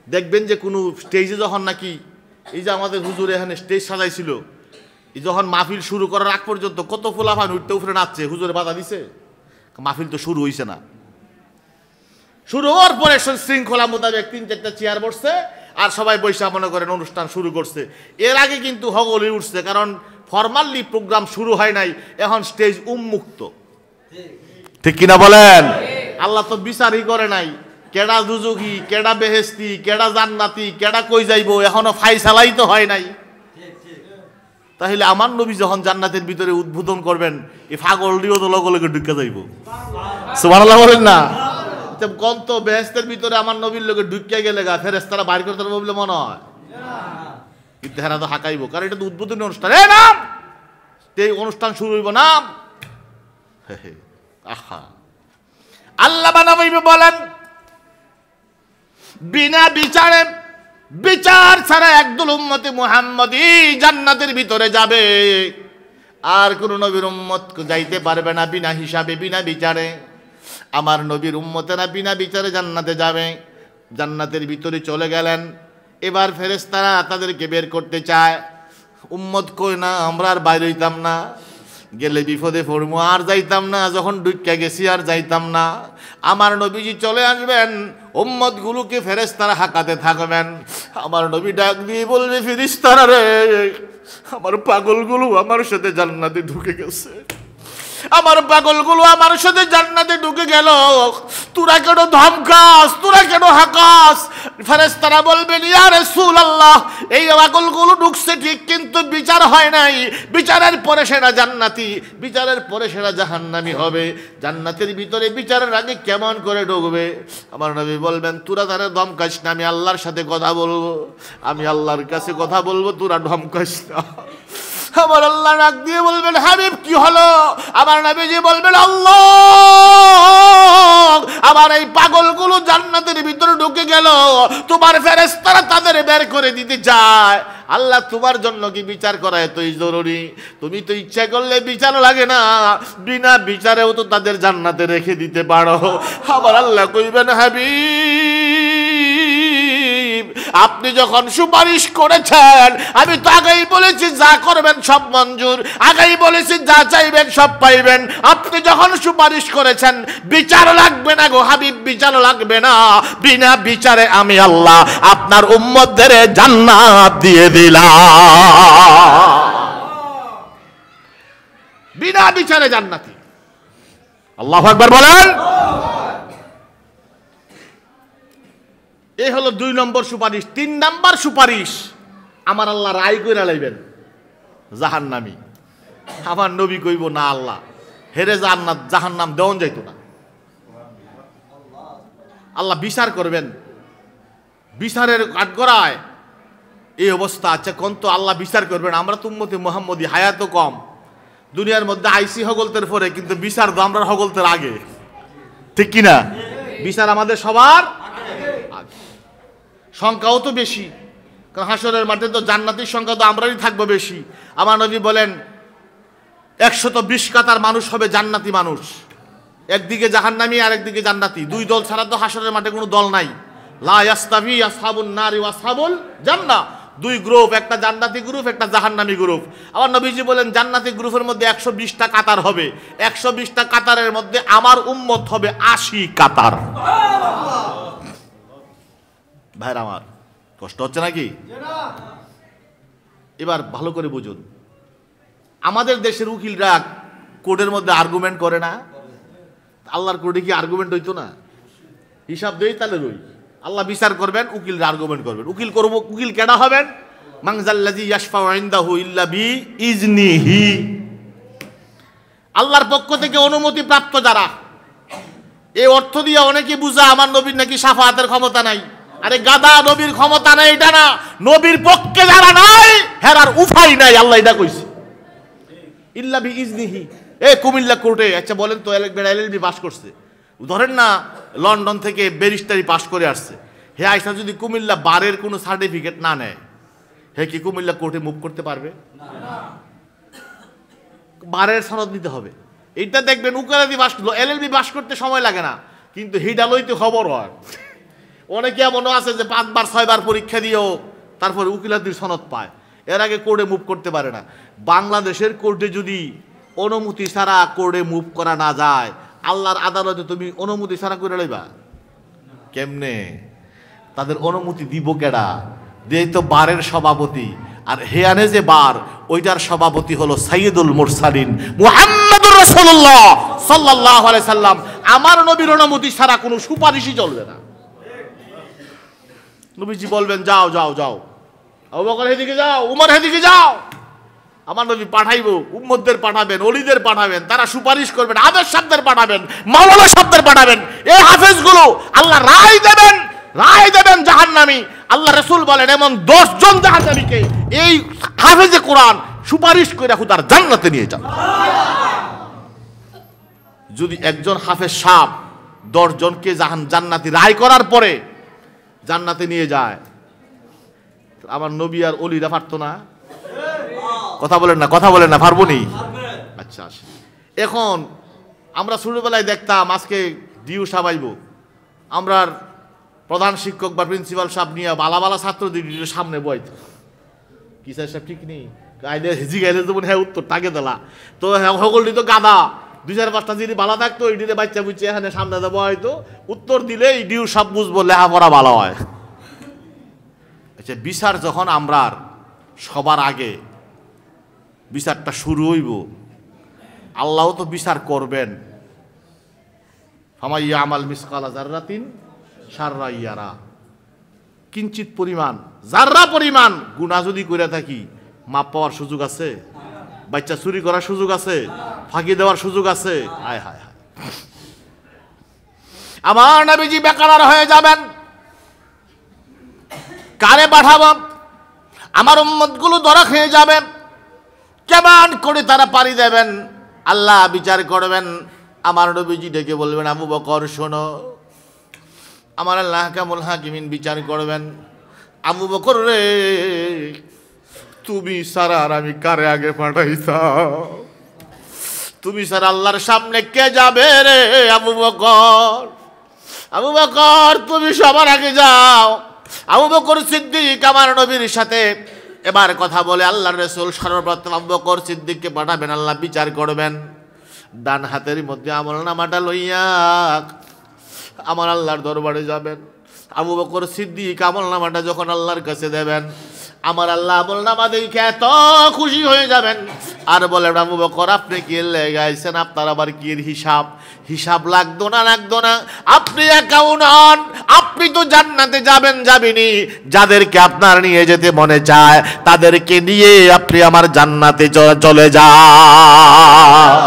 দেখবেন যে কোনো স্টেজে যখন নাকি এই যে আমাদের হুজুর এখানে স্টেজ সাজাইছিল, যখন মাহফিল শুরু করার আগ পর্যন্ত কত ফুলাফান উঠতে উঠে নাচছে, হুজুরে বাধা দিছে? মাহফিল তো শুরু হইছে না। শুরু হওয়ার পরে শৃঙ্খলা মোতাবেক 3-4টা চেয়ার বসছে, আর সবাই বৈশা মনে করেন অনুষ্ঠান শুরু করছে। এর আগে কিন্তু হগলি উঠছে, কারণ ফরমালি প্রোগ্রাম শুরু হয় নাই, এখন স্টেজ উন্মুক্ত, ঠিক কিনা বলেন? আল্লাহ তো বিচারই করে নাই কেডা দুজুকি, কেডা বেহেস্তি, কেডা জান্নাতি, কেডা কই যাইবো, এখনো ফাইসালাই তো হয় নাই। তাহলে আমার নবী যখন জান্নাতের ভিতরে উদ্বোধন করবেন, এই ফাগলটিও তো লগে লগে ঢুকে যাইব। সুবহানাল্লাহ বলেন না? গন্ত বেহেস্তের ভিতরে আমার নবীর লোকে ঢুকিয়া গেলে গা ফেরেশতারা বাইর করতে পারবে বলে মনে হয়? কিন্তু হেরা তো হাঁকাইব, কারণ এটা তো উদ্বোধনী অনুষ্ঠান। এ নাম, এই অনুষ্ঠান শুরু হইব, নাম। আহা, আল্লাহ বানাইবে বলেন বিনা বিচারে, বিচার ছাড়া একদল উম্মতে মুহাম্মদী জান্নাতের ভিতরে যাবে, আর কোন নবীর উম্মত যাইতে পারবে না বিনা হিসাবে, বিনা বিচারে। আমার নবীর উম্মতেরা বিনা বিচারে জান্নাতে যাবে। জান্নাতের ভিতরে চলে গেলেন, এবার ফেরেশতারা তাদেরকে বের করতে চায়। উম্মত কই না আমরা আর বাইরে হইতাম না, গেলে বিপদে পড়বো আর যাইতাম না, যখন ডুইক্কা গেছি আর যাইতাম না। আমার নবীজি চলে আসবেন, উম্মত গুলোকে ফেরেশতারা হাঁকাতে থাকবেন। আমার নবী ডাক দিয়ে বলবে, ফেরেশতারা রে, আমার পাগলগুলো আমার সাথে জান্নাতে ঢুকে গেছে, আমার পাগলগুলো আমার সাথে জান্নাতে ঢুকে গেল, তোরা কেন ধমকাস, তোরা কেন হাঁকাস? ফেরেশতারা বলবেন, ইয়া রাসূলুল্লাহ, এই পাগলগুলো ঢুকছে ঠিক, কিন্তু বিচার হয় নাই, বিচারের পরে সেটা জান্নাতি, বিচারের পরে সেটা জাহান্নামী হবে, জান্নাতের ভিতরে বিচারের আগে কেমন করে ঢুকবে? আমার নবী বলবেন, তোরা তারা ধমকাস না, আমি আল্লাহর সাথে কথা বলবো, আমি আল্লাহর কাছে কথা বলবো, তোরা ধমকাস না। আমার আল্লাহ ডাক দিয়ে বলবেন, হাবিব কি হলো? আমার নবীজি বলবেন, আল্লাহ, আমার এই পাগলগুলো জান্নাতের ভিতরে ঢুকে গেল, তোমার ফেরেশতারা তাদের বের করে দিতে চায়। আল্লাহ, তোমার জন্য কি বিচার করা এতই জরুরি? তুমি তো ইচ্ছা করলে বিচার লাগে না, বিনা বিচারেও তো তাদের জান্নাতে রেখে দিতে পারো। আমার আল্লাহ কইবেন, হাবিব, আপনি যখন সুপারিশ করেছেন, আমি তো আগেই বলেছি যা করবেন সব মঞ্জুর, আগেই বলেছি যা চাইবেন সব পাইবেন। আপনি যখন সুপারিশ করেছেন, বিচার লাগবে না গো হাবিব, বিচার লাগবে না, বিনা বিচারে আমি আল্লাহ আপনার উম্মতদের জান্নাত দিয়ে দিলাম, বিনা বিচারে জান্নাতি। আল্লাহু আকবার বলেন। এই হলো 2 নম্বর সুপারিশ। 3 নম্বর সুপারিশ, আমার আল্লাহ রায় কইরা লাইবেন জাহান্নামী। আমার নবী কইব, না আল্লাহ, হেরে জান্নাত জাহান্নাম দেওয়া যাইতো না। আল্লাহ বিচার করবেন, বিচারের কাঠগড়ায় এই অবস্থা। আচ্ছা কোন তো আল্লাহ বিচার করবেন? আমরা তো উম্মতে মুহাম্মদী, হায়াত কম, দুনিয়ার মধ্যে আইসি হগলতের পরে, কিন্তু বিচার তো আমরা হগলতের আগে, ঠিক কিনা? বিচার আমাদের সবার সংখ্যাও তো বেশি, কারণ হাসরের মাঠে তো জান্নাতের সংখ্যা তো আমরাই থাকবো বেশি। আমার নবী বলেন, 120 কাতার মানুষ হবে জান্নাতি মানুষ, একদিকে জাহান্নামী আর একদিকে জান্নাতি। 2 দল ছাড়া তো হাসরের মাঠে কোনো দল নাই। লা ইয়াস্তাবি আসহাবুন নারি ওয়া আসহাবুল জান্নাহ, 2 গ্রুপ, একটা জান্নাতি গ্রুপ, একটা জাহান্নামী গ্রুপ। আমার নবীজি বলেন, জান্নাতি গ্রুপের মধ্যে 120টা কাতার হবে, 120টা কাতারের মধ্যে আমার উম্মত হবে 80 কাতার। ভাইরা আমার, কষ্ট হচ্ছে নাকি? এবার ভালো করে বুঝুন, আমাদের দেশের উকিলরা কোর্টের মধ্যে আর্গুমেন্ট করে না? আল্লাহর কোর্টে কি আর্গুমেন্ট হইতো না? হিসাব দেই তাহলে রই, আল্লাহ বিচার করবেন, উকিলরা আর্গুমেন্ট করবেন। উকিল করব, উকিল কেডা হবেন? মানজাল্লাযী ইয়াশফাউ ইনদাহু ইল্লা বিইজনিহি, আল্লাহর পক্ষ থেকে অনুমতি প্রাপ্ত যারা। এই অর্থ দিয়ে অনেকে বুঝা আমার নবীর নাকি শাফাআতের ক্ষমতা নাই। আরে গাদা, নবীর ক্ষমতা নাই এটা না, নবীর পক্ষে যারা নাই হেরার উফাই নাই, আল্লাহ এটা কইছে, ইল্লা বিইজনিহি। কুমিল্লা কোর্টে, আচ্ছা বলেন তো, এলএলবি পাস করছে, ধরেন না লন্ডন থেকে ব্যারিস্টারি পাস করে আসছে, হে আইসা যদি কুমিল্লা বারের কোনো সার্টিফিকেট না নেয়, হে কি কুমিল্লা কোর্টে মুভ করতে পারবে? বারের সনদ নিতে হবে। এইটা দেখবেন উকালতি পাস, এলএলবি পাস করতে সময় লাগে না, কিন্তু হিডালইতে খবর হয়। অনেকে এমনও আছে যে 5 বার 6 বার পরীক্ষা দিয়েও তারপরে উকিলাতির সনদ পায়, এর আগে কোর্টে মুভ করতে পারে না। বাংলাদেশের কোর্টে যদি অনুমতি ছাড়া কোর্টে মুভ করা না যায়, আল্লাহর আদালতে তুমি অনুমতি ছাড়া করে লইবা কেমনে? তাদের অনুমতি দিব কেডা? দেই তো বারের সভাপতি, আর হেয়ানে যে বার, ওইটার সভাপতি হলো সাইয়্যিদুল মুরসালিন মুহাম্মদুর রাসূলুল্লাহ সাল্লাল্লাহু আলাইহি সাল্লাম। আমার নবীর অনুমতি ছাড়া কোনো সুপারিশই চলবে না। নবীজি বলবেন, যাও যাও যাও, আবু বকর হেদিকে যাও, উমর হেদিকে যাও, আমার নবী পাঠাইবো, উম্মতদের পাঠাবেন, ওলিদের পাঠাবেন, তারা সুপারিশ করবেন, আদেশ শব্দের পাঠাবেন, মাওলানা শব্দের পাঠাবেন। এই হাফেজগুলো আল্লাহ রায় দেবেন, রায় দেবেন জাহান্নামী। আল্লাহ রাসূল বলেন, এমন 10 জন জাহান্নামীকে এই হাফেজে কোরআন সুপারিশ করে খুদার জান্নাতে নিয়ে যান। যদি একজন হাফেজ সাহেব 10 জনকে জান্নাতি রায় করার পরে জান্নাতে নিয়ে যায়, আমার নবী আর ওলিরা পারতো না? কথা বলেন না, কথা বলেন না, পারবো নি? আচ্ছা, এখন আমরা ছোটবেলায় দেখতাম, আজকে ডিউ সাবাইব, আমরা প্রধান শিক্ষক বা প্রিন্সিপাল সাহেব নিয়ে বালা বালা ছাত্রদের সামনে বইত, কি স্যার সব ঠিক নেই, গাইলে হেজি গাইলে যেমন হ্যাঁ উত্তর তাকে দিলা তো সকলটি তো গাদা 2-4-5টা যদি ভালো থাকতো ইডিতে বাচ্চা বুঝছে এখানে সামনে যাবো হয়তো উত্তর দিলে ইডিও সব বুঝবো লেখাপড়া ভালো হয়। আচ্ছা বিচার যখন আমরা সবার আগে বিচারটা শুরু হইব, আল্লাহ তো বিচার করবেন। ফামাইয়া আমাল মিসকালা যাররাতিন শাররা ইয়ারা, কিঞ্চিত পরিমাণ যাররা পরিমাণ গুনাহ যদি করে থাকি মাপ পাওয়ার সুযোগ আছে? বাচ্চা চুরি করার সুযোগ আছে? ফাঁকি দেওয়ার সুযোগ আছে? হায় হায় হায়, আমার নবীজি বেকার হয়ে যাবেন, কারে পাঠাবো? আমার উম্মতগুলো ধরা খেয়ে যাবে, কেমন করে তারা পাড়ি দেবেন? আল্লাহ বিচার করবেন। আমার নবীজি ডেকে বলবেন, আবু বকর শোনো। আমার আল্লাহ কামুল হাকিমিন বিচার করবেন, আবু বকর রে তুমি সারা আর আমি কারে আগে পাঠাইছাও? তুমি সারা আল্লাহর সামনে কে যাবে রে আবু বকর? আবু বকর তুমি সবার আগে যাও। আবু বকর সিদ্দিক আমার নবীর সাথে এবার কথা বলে আল্লাহর রাসূল সর্বপ্রথম আবু বকর সিদ্দিককে পাঠাবেন, আল্লাহ বিচার করবেন। ডান হাতের মধ্যে আমলনামাটা লইয়া আমার আল্লাহর দরবারে যাবেন। আবু বকর সিদ্দিক আমলনামাটা যখন আল্লাহর কাছে দেবেন, আমার আল্লাহ আমলনামা দেখে এত খুশি হয়ে যাবেন আর বলেন, আবু বকর আপনি কি লেগাইছেন? আপনার আবার কি হিসাব? হিসাব লাগতো না লাগতো না, আপনি অ্যাকাউন্ট হন, আপনি তো জান্নাতে যাবেন যাবেনই। যাদেরকে আপনার নিয়ে যেতে মনে চায় তাদেরকে নিয়ে আপনি আমার জান্নাতে চলে যান।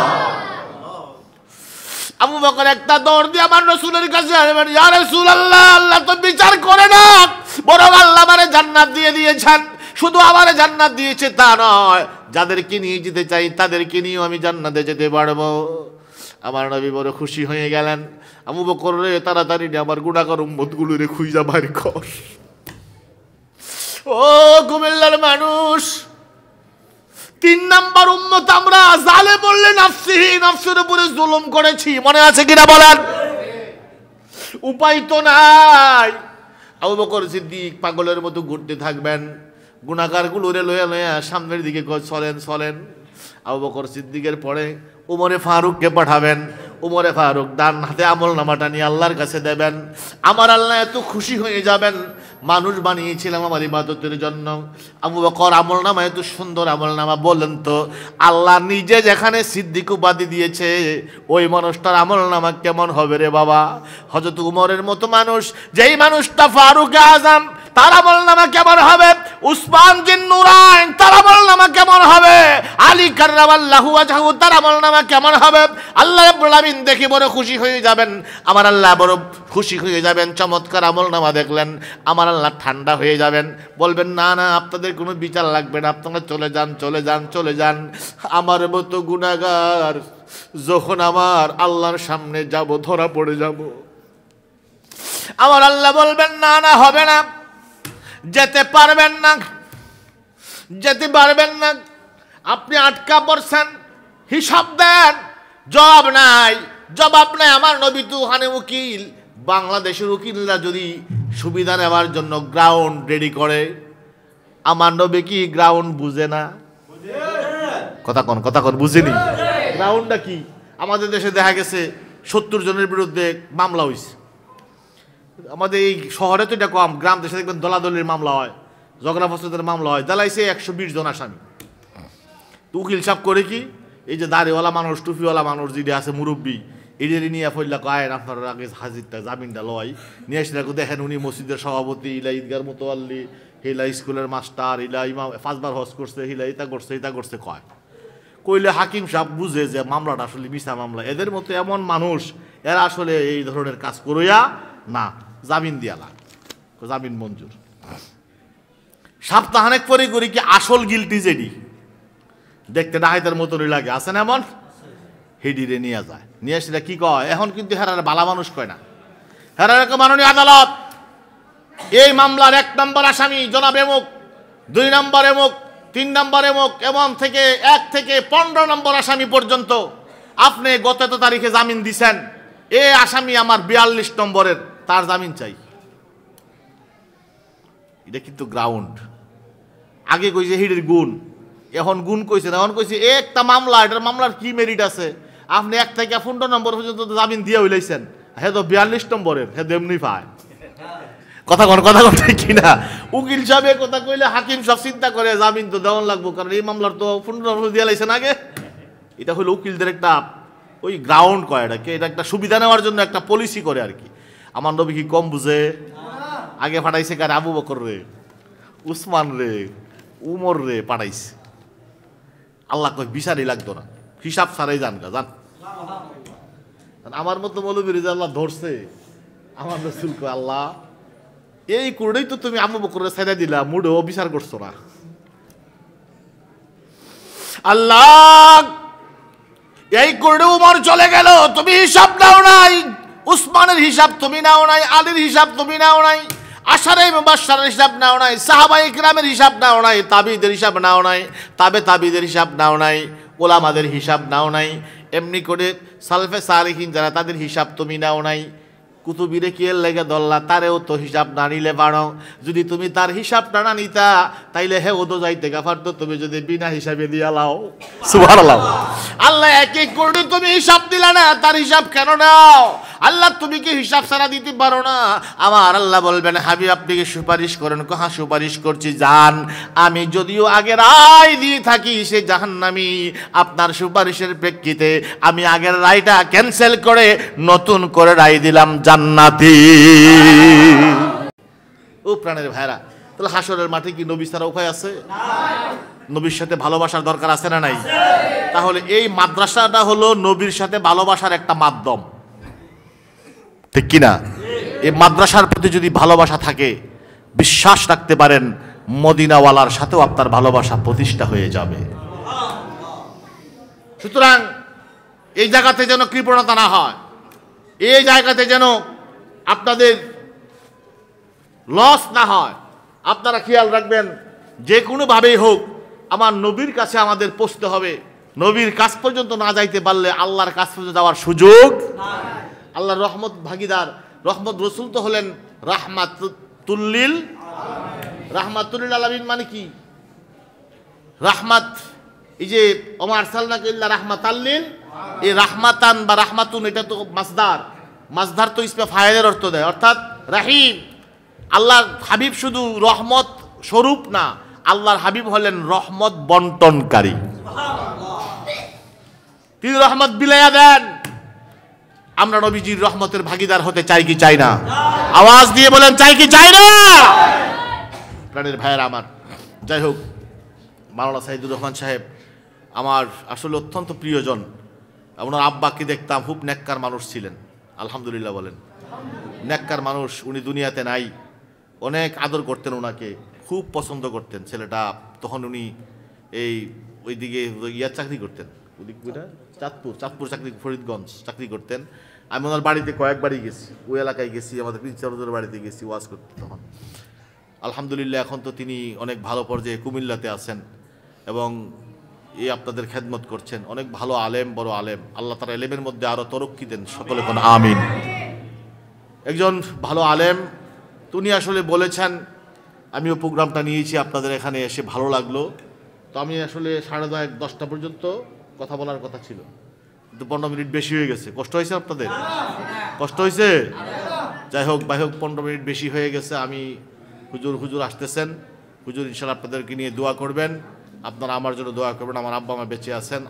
আবু বকর একটা দৌড় দিয়ে আমার রাসূলের কাছে আসবেন, ইয়া রাসূলুল্লাহ আল্লাহ তো বিচার করে না, বরং আল্লাহ আমারে জান্নাত দিয়ে দিয়েছেন। শুধু আমারে জান্নাত দিয়েছে তা নয়, যাদেরকে নিয়ে যেতে চাই তাদেরকে নিয়েও আমি জান্নাতে যেতে পারবো। আমার নবী বড় খুশি হয়ে গেলেন। আবু বকর রে তাড়াতাড়ি আমার গুনাহগার উম্মতগুলো রে খুঁজা বাইর কর। ও কুমিল্লার মানুষ, 3 নাম্বার উম্মত আমরা, জালে বললে নাফসিহি, নফসের উপরে জুলুম করেছি, মনে আছে কিনা বলেন? উপায় তো নাই। আবু বকর সিদ্দিক পাগলের মতো ঘুরতে থাকবেন, গুনাহগারগুলো রে লয়া লয়া সামনের দিকে চলেন চলেন। আবু বকর সিদ্দিকের পরে উমরে ফারুককে পাঠাবেন। উমরে ফারুক ডান হাতে আমলনামাটা নিয়ে আল্লাহর কাছে দেবেন। আমার আল্লাহ এত খুশি হয়ে যাবেন, মানুষ বানিয়েছিলাম আমার ইবাদতের জন্য। আবু বকর আমলনামা এত সুন্দর আমলনামা, বলেন তো আল্লাহ নিজে যেখানে সিদ্দিক উপাধি দিয়েছে ওই মানুষটার আমলনামা কেমন হবে রে বাবা? হযরত উমরের মতো মানুষ, যেই মানুষটা ফারুক আযম, তার আমলনামা কেমন হবে? উসমান জিন নুরাইন, তার আমলনামা কেমন হবে? আলী কাররামাল্লাহু ওয়াজহু, তার আমলনামা কেমন হবে? আল্লাহ রাব্বুল আলামিন দেখে বড় খুশি হয়ে যাবেন। আমার আল্লাহ বড় খুশি হয়ে যাবেন, চমৎকার আমলনামা দেখলেন। আমার আল্লাহ ঠান্ডা হয়ে যাবেন, বলবেন না না আপনাদের কোনো বিচার লাগবে না, আপনারা চলে যান চলে যান চলে যান। আমার মতো গুনাহগার যখন আমার আল্লাহর সামনে যাব, ধরা পড়ে যাব, আমার আল্লাহ বলবেন না না হবে না, যেতে পারবেন না, যেতে পারবেন না। আপনি আটকা পড়ছেন, হিসাব দেন, জবাব নাই, জবাব নাই। আমার নবী তো ওখানে উকিল, বাংলাদেশের উকিলরা যদি সুবিধা নেওয়ার জন্য গ্রাউন্ড রেডি করে, আমার নবী কি গ্রাউন্ড বুঝে না? কথা কন বুঝেনি? গ্রাউন্ডটা কি? আমাদের দেশে দেখা গেছে 70 জনের বিরুদ্ধে মামলা হয়েছে। আমাদের এই শহরে তো এটা কম, গ্রাম দেশে দেখবেন দলাদলির মামলা হয়, ঝগড়া ফসলের মামলা হয়, জ্বালাইছে 120 জন আসামি। তো উকিল সাহেব করে কি, এই যে দাড়িওয়ালা মানুষ, টুপিওয়ালা মানুষ যেটা আছে মুরব্বী, এদের নিয়ে ফইলা কয়েন আপনার আগে হাজিরটা জামিনটা লয় নিয়ে আসলে দেখেন উনি মসজিদের সভাপতি, ইলা ঈদগার মোতোয়াল্লি, হিলা স্কুলের মাস্টার, ইলা ইমাম 5 বার হজ করছে, হিলা এটা করছে কয়। কইলে হাকিম সাহেব বুঝে যে মামলাটা আসলে মিছা মামলা, এদের মতো এমন মানুষ এরা আসলে এই ধরনের কাজ করিয়া না, জামিন দিয়ালা, জামিন মঞ্জুর। সপ্তাহানেক পরে করি কি আসল গিলটি যেডি দেখতে ডাকাইতের মতনই লাগে, আছে না এমন, হেডিরে নিয়ে যায়, নিয়ে আসলে কি কয়, এখন কিন্তু হেরার বালা মানুষ কয় না, হেরার মাননীয় আদালত এই মামলার 1 নম্বর আসামি জনাব এমুক, 2 নম্বর এমুক, 3 নম্বর এমুক, এমন থেকে 1 থেকে 15 নম্বর আসামি পর্যন্ত আপনি গত তারিখে জামিন দিছেন, এই আসামি আমার 42 নম্বরের, তার জামিন চাই। এটা কিন্তু গ্রাউন্ড। আগে কই যে হিডের গুণ, এখন গুণ কইছে না, এখন কইছে একটা মামলা, এটার মামলার কি মেরিট আছে? আপনি 1 থেকে 15 নম্বর পর্যন্ত জামিন দিয়ে হইলাইছেন, হ্যাঁ তো 42 নম্বরের, হ্যাঁ এমনি পায়। কথা ঠিক কিনা? উকিল সাহেব কথা কইলে হাকিম সব চিন্তা করে জামিন তো দেওয়ান লাগবো, কারণ এই মামলার তো 15 নম্বর দিয়ে লাইছেন আগে। এটা হলো উকিলদের একটা ওই গ্রাউন্ড কয়, এটাকে এটা একটা সুবিধা নেওয়ার জন্য একটা পলিসি করে আর কি। আমার নবী কি কম বুঝে? আগে পাঠাইছে কার? আবু বকর রে, উসমান রে, উমর রে পাঠাইছে। আল্লাহ কই বিচারই লাগতো না, হিসাব ছাড়াই যান গা, যান। আমার মতো মৌলবীর যে আল্লাহ ধরছে, আমার রসুল কয় আল্লাহ এই কোর্টেই তো তুমি আবু বকরের ছেড়ে দিলা, মুডেও বিচার করছো না। আল্লাহ এই কোর্টে উমর চলে গেল, তুমি হিসাব নাও নাই, উসমানের হিসাব তুমি নাও নাই, আলীর হিসাব তুমি নাও নাই, আশারে মুবাশশারের হিসাব নাও নাই, সাহাবায়ে কিরামের হিসাব নাও নাই, তাবিদের হিসাব নাও নাই, তাবিদের হিসাব নাও নাই, ওলামাদের হিসাব নাও নাই, এমনি করে সালফে সালিহিন যারা তাদের হিসাব তুমি নাও নাই। কুতুবিরে কি এর লেগে দল্লা, তারেও তো হিসাব না নিলে পারো। যদি তুমি তার হিসাবটা না নিতা তাইলে হে ওদো যাইতে গাফার, তো তুমি যদি বিনা হিসাবে দিয়া লাও। সুবহানাল্লাহ। আল্লাহ এক এক করে তুমি হিসাব দিলা না, তার হিসাব কেন নাও? আল্লাহ তুমি কি হিসাব ছাড়া দিতে পারো না? আমার আল্লাহ বলবেন হাবিব আপনি কি সুপারিশ করেন? হ্যাঁ সুপারিশ করছি, যান। আমি যদিও আগের রায় দিয়ে থাকি সে জাহান্নামী, আপনার সুপারিশের প্রেক্ষিতে আমি আগের রায়টা ক্যান্সেল করে নতুন করে রায় দিলাম জান্নাতি। ও প্রাণের ভাইরা, তাহলে হাসরের মাঠে কি নবী ছাড়া উপায় আছে? নবীর সাথে ভালোবাসার দরকার আছে না নাই? তাহলে এই মাদ্রাসাটা হলো নবীর সাথে ভালোবাসার একটা মাধ্যম, ঠিক কিনা? এই মাদ্রাসার প্রতি যদি ভালোবাসা থাকে, বিশ্বাস রাখতে পারেন মদিনাওয়ালার সাথেও আপনার ভালোবাসা প্রতিষ্ঠা হয়ে যাবে। সুতরাং এই জায়গাতে যেন কৃপণতা না হয়, এই জায়গাতে যেন আপনাদের লস না হয়, আপনারা খেয়াল রাখবেন। যে কোনোভাবেই হোক আমার নবীর কাছে আমাদের পৌঁছতে হবে। নবীর কাছ পর্যন্ত না যাইতে পারলে আল্লাহর কাছ পর্যন্ত যাওয়ার সুযোগ। আল্লাহর রহমত ভাগিদার, রহমত রসুল তো হলেন রাহমাতুল্লিল আলামিন। মানে কি রাহমাত? এই যে ওমা আরসালনাকা ইল্লা রাহমাতাল্লিল, এই রাহমাতান বা রাহমাতুন এটা তো মাসদার তো ইসমে ফাইলের অর্থ দেয়, অর্থাৎ রাহিম। আল্লাহর হাবিব শুধু রহমত স্বরূপ না, আল্লাহর হাবিব হলেন রহমত বন্টনকারী। তিনি রহমত বিলাইয়া দেন। আমরা নবীজির রহমতের ভাগিদার হতে চাই কি চাই না? আওয়াজ দিয়ে বলেন চাই কি চাই না? প্রাণের ভাইয়েরা আমার, যাই হোক, মাওলানা সাইদুর রহমান সাহেব আমার আসলে অত্যন্ত প্রিয়জন। ওনার আব্বাকে দেখতাম, খুব নেককার মানুষ ছিলেন। আলহামদুলিল্লাহ বলেন, নেককার মানুষ। উনি দুনিয়াতে নাই, অনেক আদর করতেন ওনাকে, খুব পছন্দ করতেন ছেলেটা। তখন উনি ওইদিকে ইয়ার চাকরি করতেন, চাঁদপুর চাকরি, ফরিদগঞ্জ চাকরি করতেন। আমি ওনার বাড়িতে কয়েকবারই গেছি, ওই এলাকায় গেছি, আমাদের প্রিন্সিপালদের বাড়িতে গেছি ওয়াজ করতে তখন। আলহামদুলিল্লাহ এখন তো তিনি অনেক ভালো পর্যায়ে কুমিল্লাতে আছেন এবং আপনাদের খেদমত করছেন। অনেক ভালো আলেম, বড় আলেম। আল্লাহ তার এলেমের মধ্যে আরো তরক্কি দেন, সকলে কোন আমিন। একজন ভালো আলেম, তিনি আসলে বলেছেন, আমিও প্রোগ্রামটা নিয়েছি আপনাদের এখানে এসে ভালো লাগলো। তো আমি আসলে 10:30 পর্যন্ত কথা বলার কথা ছিল, কিন্তু 15 মিনিট বেশি হয়ে গেছে। কষ্ট হয়েছে আপনাদের? কষ্ট হয়েছে? যাই হোক 15 মিনিট বেশি হয়ে গেছে। আমি হুজুর আসতেছেন, হুজুর ইনশাআল্লাহ আপনাদেরকে নিয়ে দোয়া করবেন। আপনারা আমার জন্য দোয়া করবেন। আমার আব্বা মা বেঁচে আছেন।